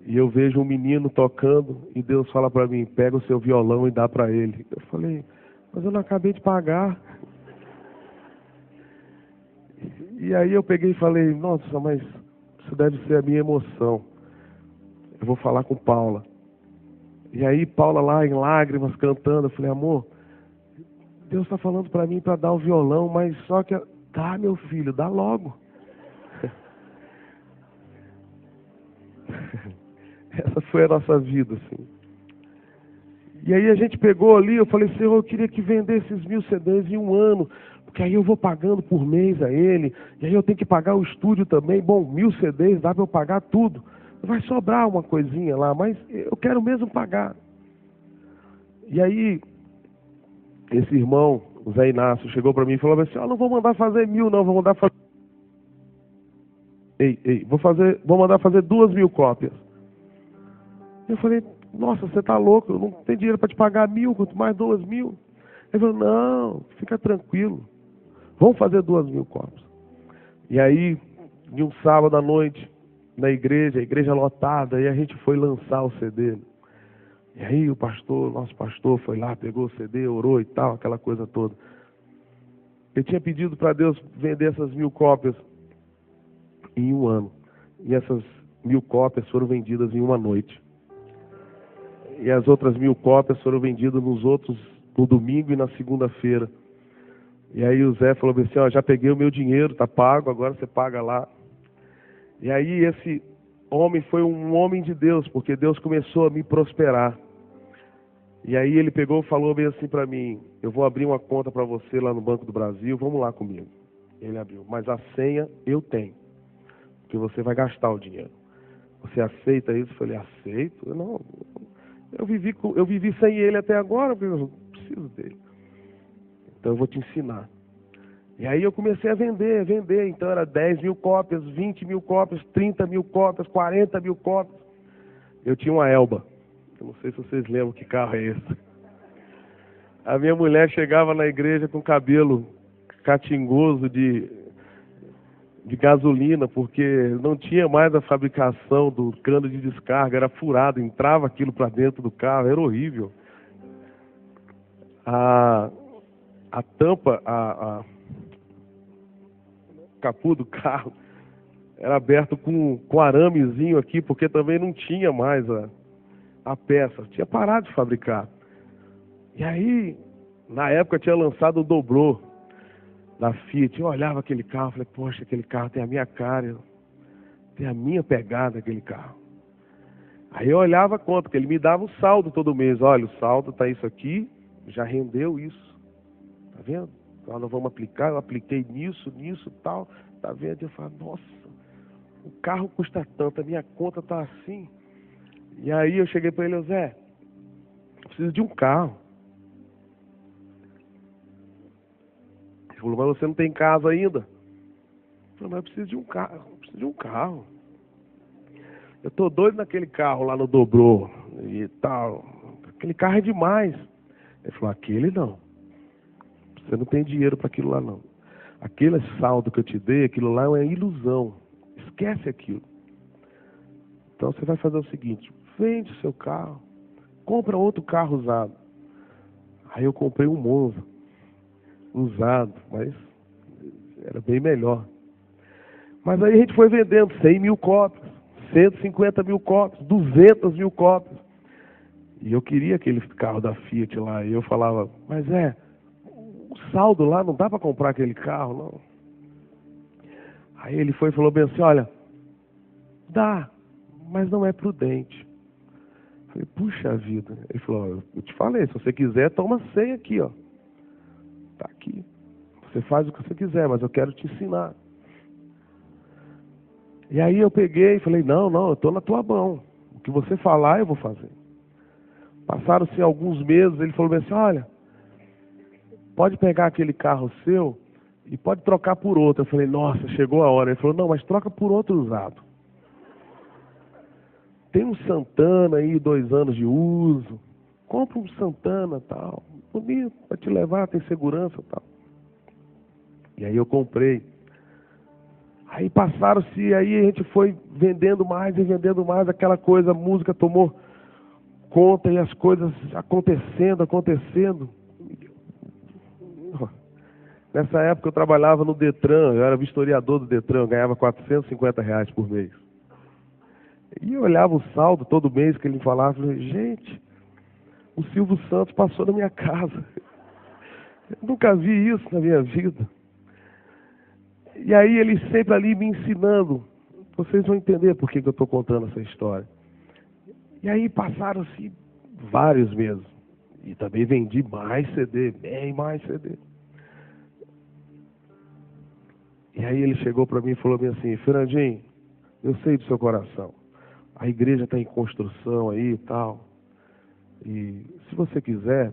E eu vejo um menino tocando e Deus fala para mim: pega o seu violão e dá para ele. Eu falei: mas eu não acabei de pagar. E aí eu peguei e falei: nossa, mas isso deve ser a minha emoção. Eu vou falar com Paula. E aí Paula lá em lágrimas cantando, eu falei: amor, Deus está falando para mim para dar o violão, mas só que... Dá, meu filho, dá logo. Essa foi a nossa vida, assim. E aí a gente pegou ali, eu falei: Senhor, eu queria que vendesse esses 1000 CDs em um ano, porque aí eu vou pagando por mês a ele, e aí eu tenho que pagar o estúdio também. Bom, 1000 CDs dá para eu pagar tudo. Vai sobrar uma coisinha lá, mas eu quero mesmo pagar. E aí, esse irmão, o Zé Inácio, chegou para mim e falou assim: não vou mandar fazer 1000 não, vou mandar fazer... vou mandar fazer 2000 cópias. Eu falei: nossa, você tá louco, eu não tenho dinheiro para te pagar 1000, quanto mais 2000. Ele falou: não, fica tranquilo, vamos fazer 2000 cópias. E aí, de um sábado à noite, na igreja, a igreja lotada, e a gente foi lançar o CD. E aí o pastor, nosso pastor, foi lá, pegou o CD, orou e tal, aquela coisa toda. Eu tinha pedido para Deus vender essas 1000 cópias em um ano. E essas 1000 cópias foram vendidas em uma noite. E as outras 1000 cópias foram vendidas no domingo e na segunda-feira. E aí o Zé falou assim: já peguei o meu dinheiro, tá pago, agora você paga lá. E aí esse homem foi um homem de Deus, porque Deus começou a me prosperar. E aí ele pegou e falou bem assim para mim: eu vou abrir uma conta para você lá no Banco do Brasil, vamos lá comigo. Ele abriu: mas a senha eu tenho, porque você vai gastar o dinheiro. Você aceita isso? Eu falei: aceito. Eu vivi sem ele até agora, porque eu não preciso dele. Então eu vou te ensinar. E aí eu comecei a vender. Então era 10.000 cópias, 20.000 cópias, 30.000 cópias, 40.000 cópias. Eu tinha uma Elba. Eu não sei se vocês lembram que carro é esse. A minha mulher chegava na igreja com cabelo catingoso de gasolina, porque não tinha mais a fabricação do cano de descarga, era furado, entrava aquilo para dentro do carro, era horrível. A tampa, o capô do carro era aberto com aramezinho aqui, porque também não tinha mais a peça, tinha parado de fabricar. E aí, na época tinha lançado o Dobrô da Fiat. Eu olhava aquele carro, falei: poxa, aquele carro tem a minha cara, tem a minha pegada, aquele carro. Aí eu olhava quanto, porque ele me dava o saldo todo mês. Olha, o saldo tá isso aqui, já rendeu isso, tá vendo? Então nós vamos aplicar, eu apliquei nisso, tal, tá vendo? Eu falo: nossa, o carro custa tanto, a minha conta tá assim. E aí eu cheguei para ele: Zé, eu preciso de um carro. Ele falou: mas você não tem casa ainda? Eu falei: mas eu preciso de um carro. Eu tô doido naquele carro lá no Dobrô e tal. Aquele carro é demais. Ele falou, aquele não. Você não tem dinheiro para aquilo lá não. Aquele saldo que eu te dei, aquilo lá é uma ilusão. Esquece aquilo. Então você vai fazer o seguinte, vende o seu carro, compra outro carro usado. Aí eu comprei um Monza, usado, mas era bem melhor. Mas aí a gente foi vendendo 100 mil cópias, 150 mil cópias, 200 mil cópias. E eu queria aquele carro da Fiat lá. E eu falava, mas o saldo lá não dá para comprar aquele carro, não. Aí ele foi e falou bem assim, olha, dá, mas não é prudente. Eu falei, puxa vida. Ele falou, eu te falei, se você quiser, toma 100 aqui, ó. Tá aqui. Você faz o que você quiser, mas eu quero te ensinar. E aí eu peguei e falei, não, eu estou na tua mão. O que você falar, eu vou fazer. Passaram-se alguns meses, ele falou assim, olha, pode pegar aquele carro seu e pode trocar por outro. Eu falei, nossa, chegou a hora. Ele falou, não, mas troca por outro usado. Tem um Santana aí, 2 anos de uso. Compra um Santana, tal. Bonito, para te levar, tem segurança, tal. E aí eu comprei. Aí passaram-se, aí a gente foi vendendo mais e vendendo mais, aquela coisa, a música tomou conta e as coisas acontecendo. Nessa época eu trabalhava no Detran, eu era vistoriador do Detran, eu ganhava R$450 por mês. E eu olhava o saldo todo mês que ele falava, e falei, gente, o Silvio Santos passou na minha casa. Eu nunca vi isso na minha vida. E aí ele sempre ali me ensinando. Vocês vão entender por que eu estou contando essa história. E aí passaram-se vários meses. E também vendi mais CD, bem mais CD. E aí ele chegou para mim e falou bem assim, Fernandinho, eu sei do seu coração. A igreja está em construção aí e tal. E se você quiser,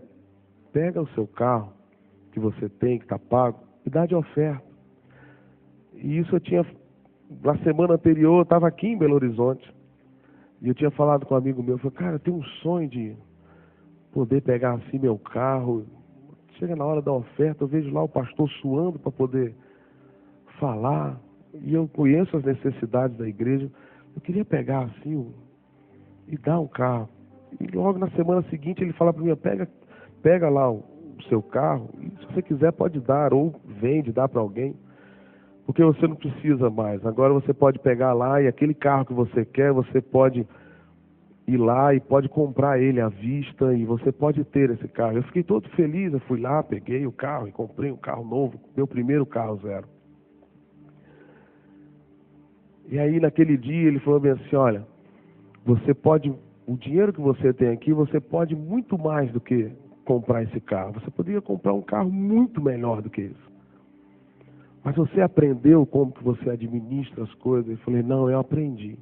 pega o seu carro que você tem, que está pago, e dá de oferta. E isso eu tinha, na semana anterior, eu estava aqui em Belo Horizonte. E eu tinha falado com um amigo meu, eu falei, cara, eu tenho um sonho de poder pegar assim meu carro. Chega na hora da oferta, eu vejo lá o pastor suando para poder falar. E eu conheço as necessidades da igreja. Eu queria pegar assim e dar um carro. E logo na semana seguinte ele fala para mim, pega lá o seu carro, e se você quiser pode dar, ou vende, dá para alguém. Porque você não precisa mais. Agora você pode pegar lá e aquele carro que você quer, você pode ir lá e pode comprar ele à vista e você pode ter esse carro. Eu fiquei todo feliz, eu fui lá, peguei o carro e comprei um carro novo, meu primeiro carro zero. E aí naquele dia ele falou bem assim, olha, você pode, o dinheiro que você tem aqui, você pode muito mais do que comprar esse carro. Você poderia comprar um carro muito melhor do que isso. Mas você aprendeu como que você administra as coisas? Eu falei, não, eu aprendi.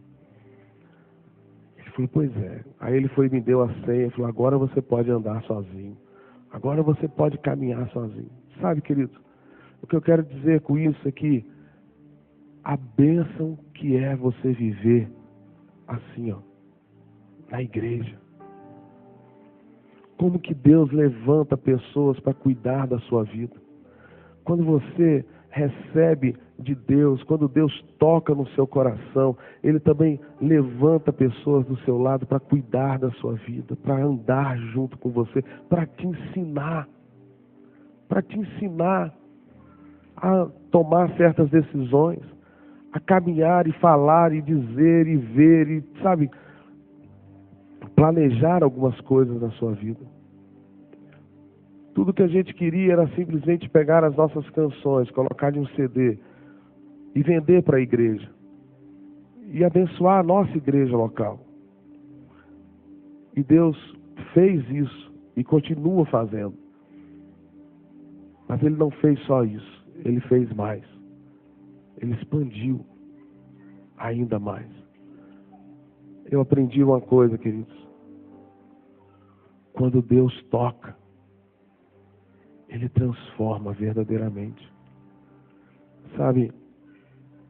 Ele falou, pois é. Aí ele foi e me deu a senha, falou, agora você pode andar sozinho. Agora você pode caminhar sozinho. Sabe, querido, o que eu quero dizer com isso é que a bênção que é você viver assim, ó, na igreja. Como que Deus levanta pessoas para cuidar da sua vida. Quando você recebe de Deus, quando Deus toca no seu coração, Ele também levanta pessoas do seu lado para cuidar da sua vida, para andar junto com você, para te ensinar a tomar certas decisões, a caminhar e falar e dizer e ver e, sabe, planejar algumas coisas na sua vida. Tudo que a gente queria era simplesmente pegar as nossas canções, colocar em um CD e vender para a igreja. E abençoar a nossa igreja local. E Deus fez isso e continua fazendo. Mas Ele não fez só isso, Ele fez mais. Ele expandiu ainda mais. Eu aprendi uma coisa, queridos. Quando Deus toca, Ele transforma verdadeiramente. Sabe,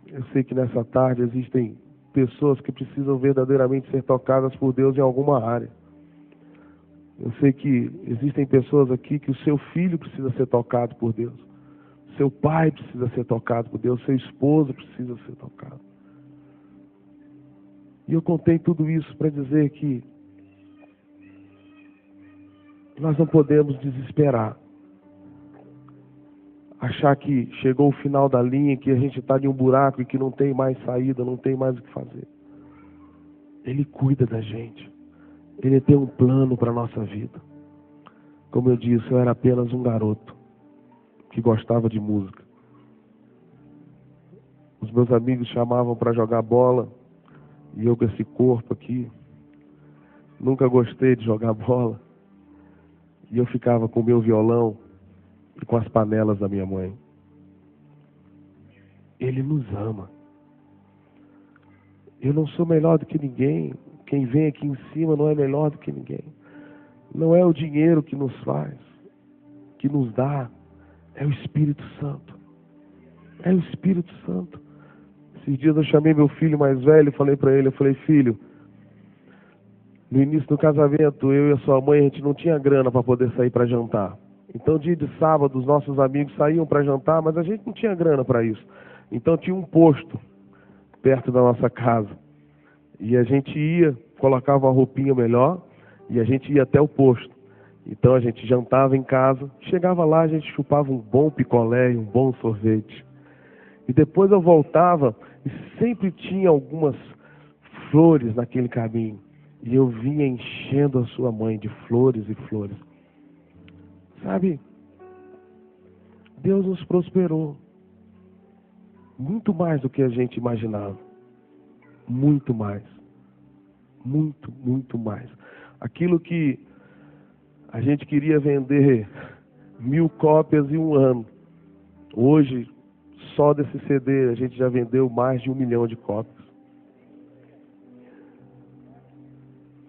eu sei que nessa tarde existem pessoas que precisam verdadeiramente ser tocadas por Deus em alguma área. Eu sei que existem pessoas aqui que o seu filho precisa ser tocado por Deus. Seu pai precisa ser tocado por Deus. Seu esposo precisa ser tocado. E eu contei tudo isso para dizer que nós não podemos desesperar. Achar que chegou o final da linha, que a gente está em um buraco e que não tem mais saída, não tem mais o que fazer. Ele cuida da gente. Ele tem um plano para a nossa vida. Como eu disse, eu era apenas um garoto que gostava de música. Os meus amigos chamavam para jogar bola e eu com esse corpo aqui, nunca gostei de jogar bola. E eu ficava com o meu violão e com as panelas da minha mãe. Ele nos ama. Eu não sou melhor do que ninguém. Quem vem aqui em cima não é melhor do que ninguém. Não é o dinheiro que nos faz, que nos dá, é o Espírito Santo. É o Espírito Santo. Esses dias eu chamei meu filho mais velho e falei para ele, filho, no início do casamento, eu e a sua mãe, a gente não tinha grana para poder sair para jantar. Então, dia de sábado, os nossos amigos saíam para jantar, mas a gente não tinha grana para isso. Então, tinha um posto perto da nossa casa. E a gente ia, colocava uma roupinha melhor, e a gente ia até o posto. Então, a gente jantava em casa, chegava lá, a gente chupava um bom picolé e um bom sorvete. E depois eu voltava, e sempre tinha algumas flores naquele caminho. E eu vinha enchendo a sua mãe de flores e flores. Sabe, Deus nos prosperou. Muito mais do que a gente imaginava. Muito mais. Muito, muito mais. Aquilo que a gente queria vender 1000 cópias em um ano. Hoje, só desse CD, a gente já vendeu mais de 1 milhão de cópias.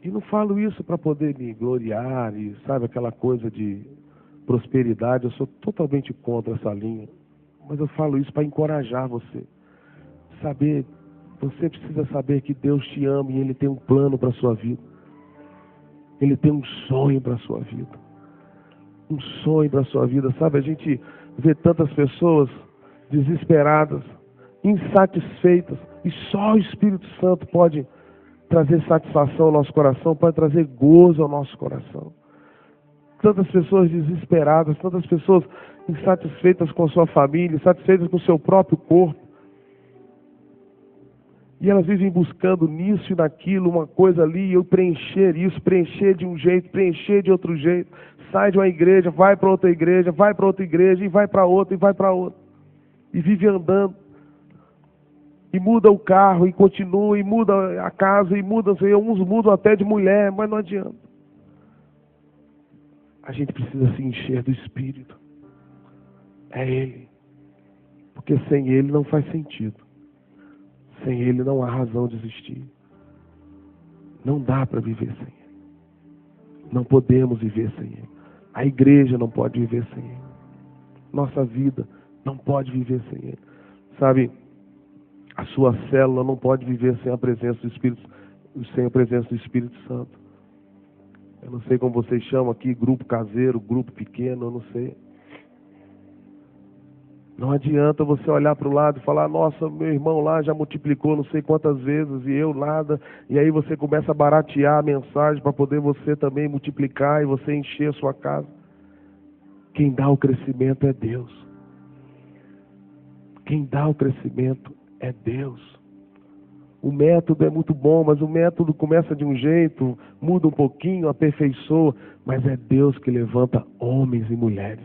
E não falo isso para poder me gloriar e, sabe, aquela coisa de prosperidade. Eu sou totalmente contra essa linha. Mas eu falo isso para encorajar você. Você precisa saber que Deus te ama e Ele tem um plano para a sua vida. Ele tem um sonho para a sua vida. Um sonho para a sua vida. Sabe, a gente vê tantas pessoas desesperadas, insatisfeitas. E só o Espírito Santo pode trazer satisfação ao nosso coração, pode trazer gozo ao nosso coração. Tantas pessoas desesperadas, tantas pessoas insatisfeitas com a sua família, insatisfeitas com o seu próprio corpo. E elas vivem buscando nisso e naquilo, uma coisa ali, e eu preencher isso, preencher de um jeito, preencher de outro jeito. Sai de uma igreja, vai para outra igreja, vai para outra igreja, e vai para outra, e vai para outra. E vive andando. E muda o carro, e continua, e muda a casa, e muda, uns mudam até de mulher, mas não adianta. A gente precisa se encher do Espírito. É Ele. Porque sem Ele não faz sentido. Sem Ele não há razão de existir. Não dá para viver sem Ele. Não podemos viver sem Ele. A igreja não pode viver sem Ele. Nossa vida não pode viver sem Ele. Sabe, a sua célula não pode viver sem a presença do Espírito Santo. Eu não sei como vocês chamam aqui, grupo caseiro, grupo pequeno, eu não sei. Não adianta você olhar para o lado e falar, nossa, meu irmão lá já multiplicou não sei quantas vezes e eu nada. E aí você começa a baratear a mensagem para poder você também multiplicar e você encher a sua casa. Quem dá o crescimento é Deus. Quem dá o crescimento é Deus. O método é muito bom, mas o método começa de um jeito, muda um pouquinho, aperfeiçoa, mas é Deus que levanta homens e mulheres.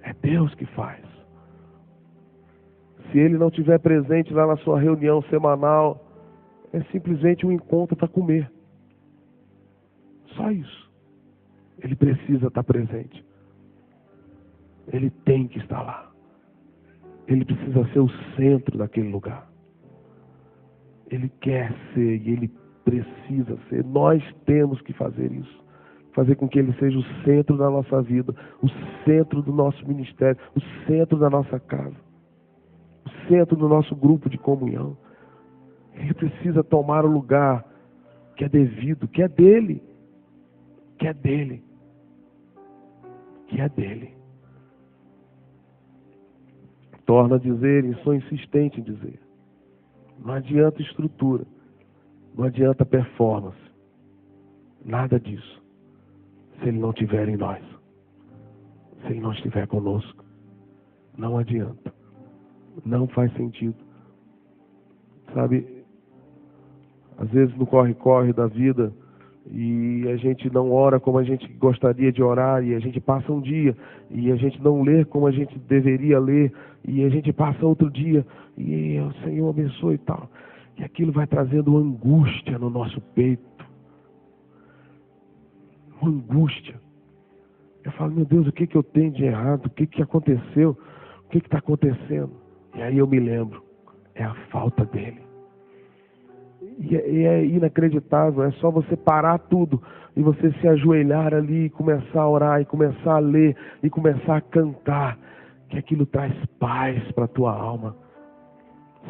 É Deus que faz. Se Ele não estiver presente lá na sua reunião semanal, é simplesmente um encontro para comer. Só isso. Ele precisa estar presente. Ele tem que estar lá. Ele precisa ser o centro daquele lugar. Ele quer ser e Ele precisa ser. Nós temos que fazer isso. Fazer com que Ele seja o centro da nossa vida, o centro do nosso ministério, o centro da nossa casa, o centro do nosso grupo de comunhão. Ele precisa tomar o lugar que é devido, que é dele. que é dele. Que é dele. Torno a dizer e sou insistente em dizer. Não adianta estrutura. Não adianta performance. Nada disso. Se ele não estiver em nós. Se ele não estiver conosco. Não adianta. Não faz sentido. Sabe, às vezes no corre-corre da vida, e a gente não ora como a gente gostaria de orar, e a gente passa um dia, e a gente não lê como a gente deveria ler, e a gente passa outro dia, e o Senhor abençoe e tal. E aquilo vai trazendo uma angústia no nosso peito. Uma angústia. Eu falo, meu Deus, o que eu tenho de errado? O que aconteceu? O que está acontecendo? E aí eu me lembro, é a falta dele. E é inacreditável, é só você parar tudo e você se ajoelhar ali e começar a orar, e começar a ler, e começar a cantar, que aquilo traz paz para a tua alma.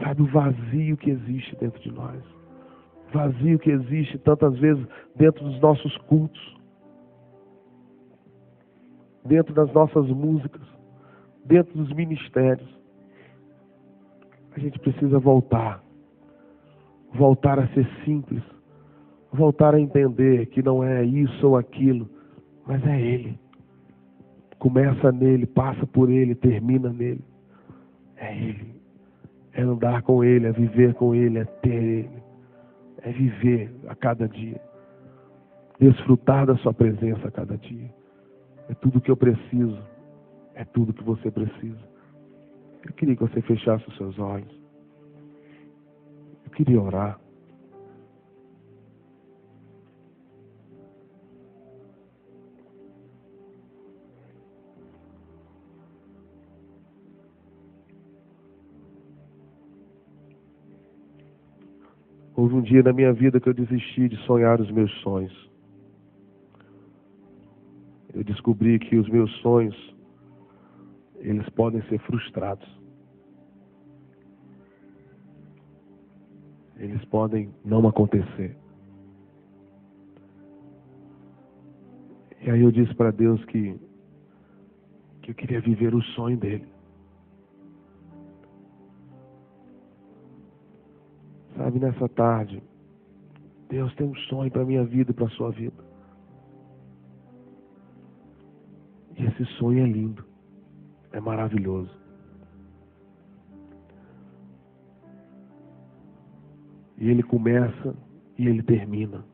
Sabe o vazio que existe dentro de nós? Vazio que existe tantas vezes dentro dos nossos cultos, dentro das nossas músicas, dentro dos ministérios. A gente precisa voltar a ser simples, voltar a entender que não é isso ou aquilo, mas é Ele. Começa nele, passa por Ele, termina nele. É Ele. É andar com Ele, é viver com Ele, é ter Ele. É viver a cada dia. Desfrutar da sua presença a cada dia. É tudo que eu preciso. É tudo que você precisa. Eu queria que você fechasse os seus olhos. Eu queria orar. Houve um dia na minha vida que eu desisti de sonhar os meus sonhos. Eu descobri que os meus sonhos, eles podem ser frustrados. Eles podem não acontecer. E aí eu disse para Deus que eu queria viver o sonho dele. Sabe, nessa tarde, Deus tem um sonho para a minha vida e para a sua vida. E esse sonho é lindo, é maravilhoso. E ele começa e ele termina.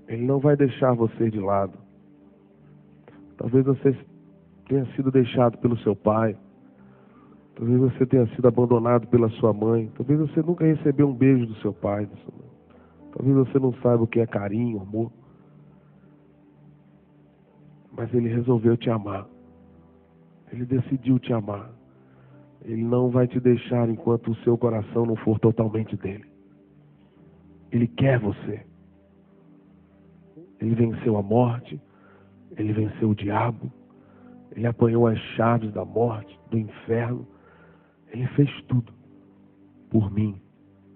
Ele não vai deixar você de lado. Talvez você tenha sido deixado pelo seu pai. Talvez você tenha sido abandonado pela sua mãe. Talvez você nunca recebeu um beijo do seu pai, da sua mãe. Talvez você não saiba o que é carinho, amor. Mas ele resolveu te amar. Ele decidiu te amar. Ele não vai te deixar enquanto o seu coração não for totalmente dele. Ele quer você. Ele venceu a morte. Ele venceu o diabo. Ele apanhou as chaves da morte, do inferno. Ele fez tudo por mim,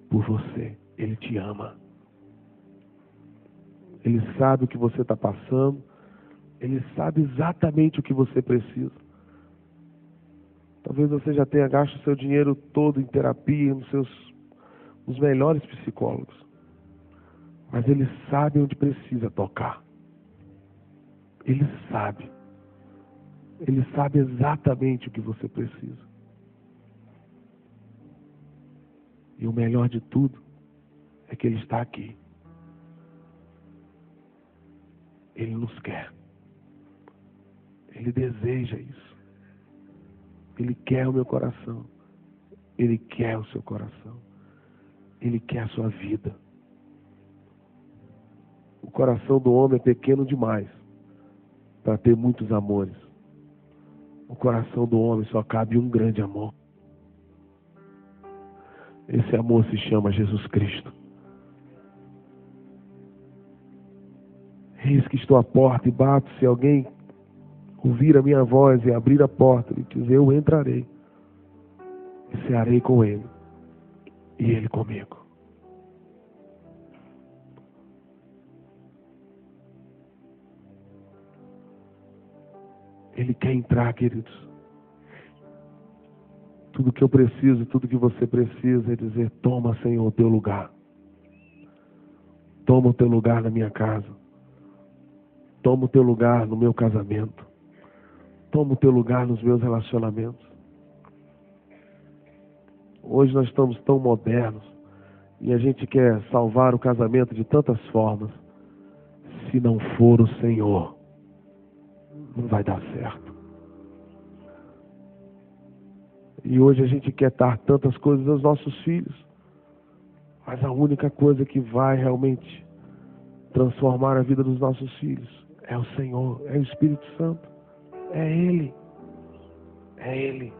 por você. Ele te ama. Ele sabe o que você está passando. Ele sabe exatamente o que você precisa. Talvez você já tenha gasto o seu dinheiro todo em terapia, nos melhores psicólogos. Mas ele sabe onde precisa tocar. Ele sabe. Ele sabe exatamente o que você precisa. E o melhor de tudo é que ele está aqui. Ele nos quer. Ele deseja isso. Ele quer o meu coração. Ele quer o seu coração. Ele quer a sua vida. O coração do homem é pequeno demais para ter muitos amores. O coração do homem só cabe um grande amor. Esse amor se chama Jesus Cristo. Eis que estou à porta e bato. Se alguém ouvir a minha voz e abrir a porta e dizer, eu entrarei e cearei com ele e ele comigo. Ele quer entrar, queridos. Tudo que eu preciso, tudo que você precisa é dizer: toma, Senhor, o teu lugar. Toma o teu lugar na minha casa. Toma o teu lugar no meu casamento. Toma o teu lugar nos meus relacionamentos. Hoje nós estamos tão modernos e a gente quer salvar o casamento de tantas formas. Se não for o Senhor, não vai dar certo. E hoje a gente quer dar tantas coisas aos nossos filhos, mas a única coisa que vai realmente transformar a vida dos nossos filhos é o Senhor, é o Espírito Santo, é Ele, é Ele,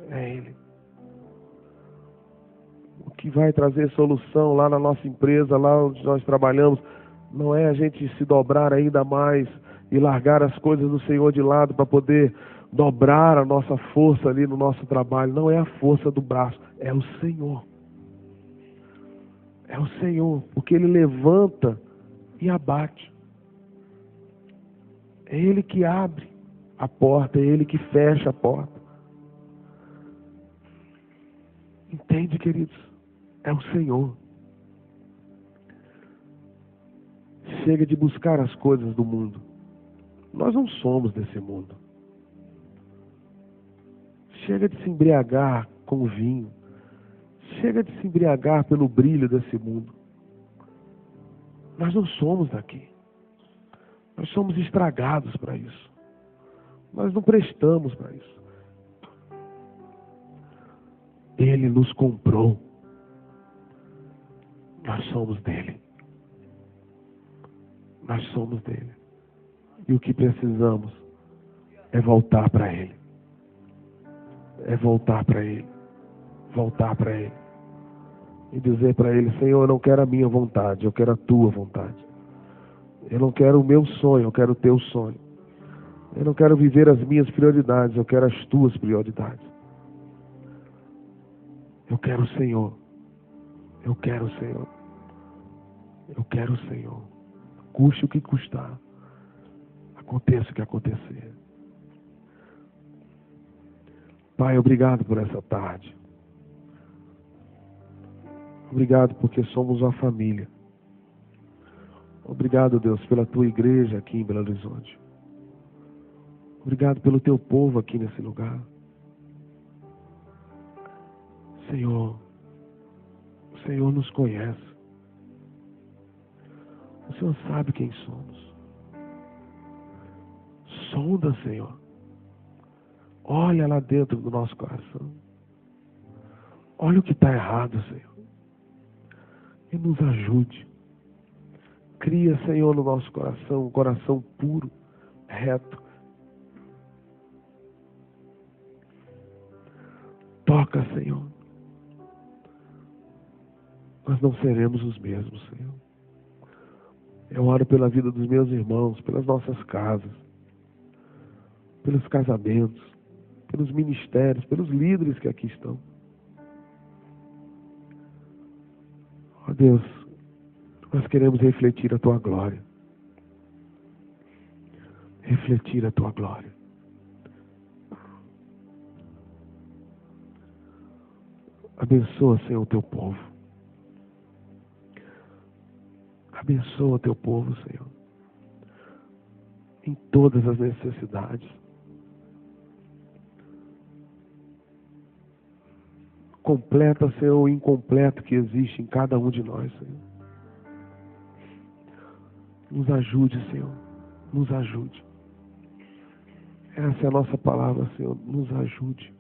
é Ele. O que vai trazer solução lá na nossa empresa, lá onde nós trabalhamos, não é a gente se dobrar ainda mais e largar as coisas do Senhor de lado para poder dobrar a nossa força ali no nosso trabalho. Não é a força do braço, é o Senhor. É o Senhor, porque Ele levanta e abate. É Ele que abre a porta, é Ele que fecha a porta. Entende, queridos? É o Senhor. Chega de buscar as coisas do mundo. Nós não somos desse mundo. Chega de se embriagar com o vinho. Chega de se embriagar pelo brilho desse mundo. Nós não somos daqui. Nós somos estragados para isso. Nós não prestamos para isso. Ele nos comprou. Nós somos dele. Nós somos dele. E o que precisamos é voltar para ele. É voltar para ele. Voltar para ele. E dizer para ele: Senhor, eu não quero a minha vontade, eu quero a tua vontade. Eu não quero o meu sonho, eu quero o teu sonho. Eu não quero viver as minhas prioridades, eu quero as tuas prioridades. Eu quero o Senhor. Eu quero o Senhor. Eu quero o Senhor. Custe o que custar. Aconteça o que acontecer. Pai, obrigado por essa tarde. Obrigado porque somos uma família. Obrigado, Deus, pela tua igreja aqui em Belo Horizonte. Obrigado pelo teu povo aqui nesse lugar. Senhor, o Senhor nos conhece. O Senhor sabe quem somos. Sonda, Senhor. Olha lá dentro do nosso coração. Olha o que está errado, Senhor. E nos ajude. Cria, Senhor, no nosso coração um coração puro, reto. Toca, Senhor. Nós não seremos os mesmos, Senhor. Eu oro pela vida dos meus irmãos, pelas nossas casas, pelos casamentos, pelos ministérios, pelos líderes que aqui estão. Ó Deus, nós queremos refletir a tua glória. Refletir a tua glória. Abençoa, Senhor, o teu povo. Abençoa o teu povo, Senhor. Em todas as necessidades. Completa, Senhor, o incompleto que existe em cada um de nós, Senhor. Nos ajude, Senhor. Nos ajude. Essa é a nossa palavra, Senhor. Nos ajude.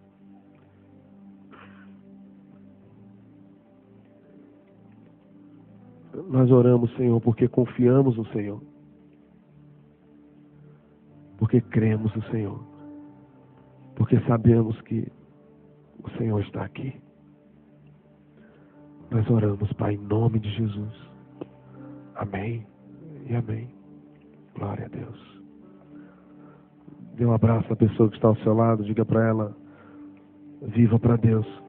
Nós oramos, Senhor, porque confiamos no Senhor. Porque cremos no Senhor. Porque sabemos que o Senhor está aqui. Nós oramos, Pai, em nome de Jesus. Amém e amém. Glória a Deus. Dê um abraço à pessoa que está ao seu lado. Diga para ela: viva para Deus.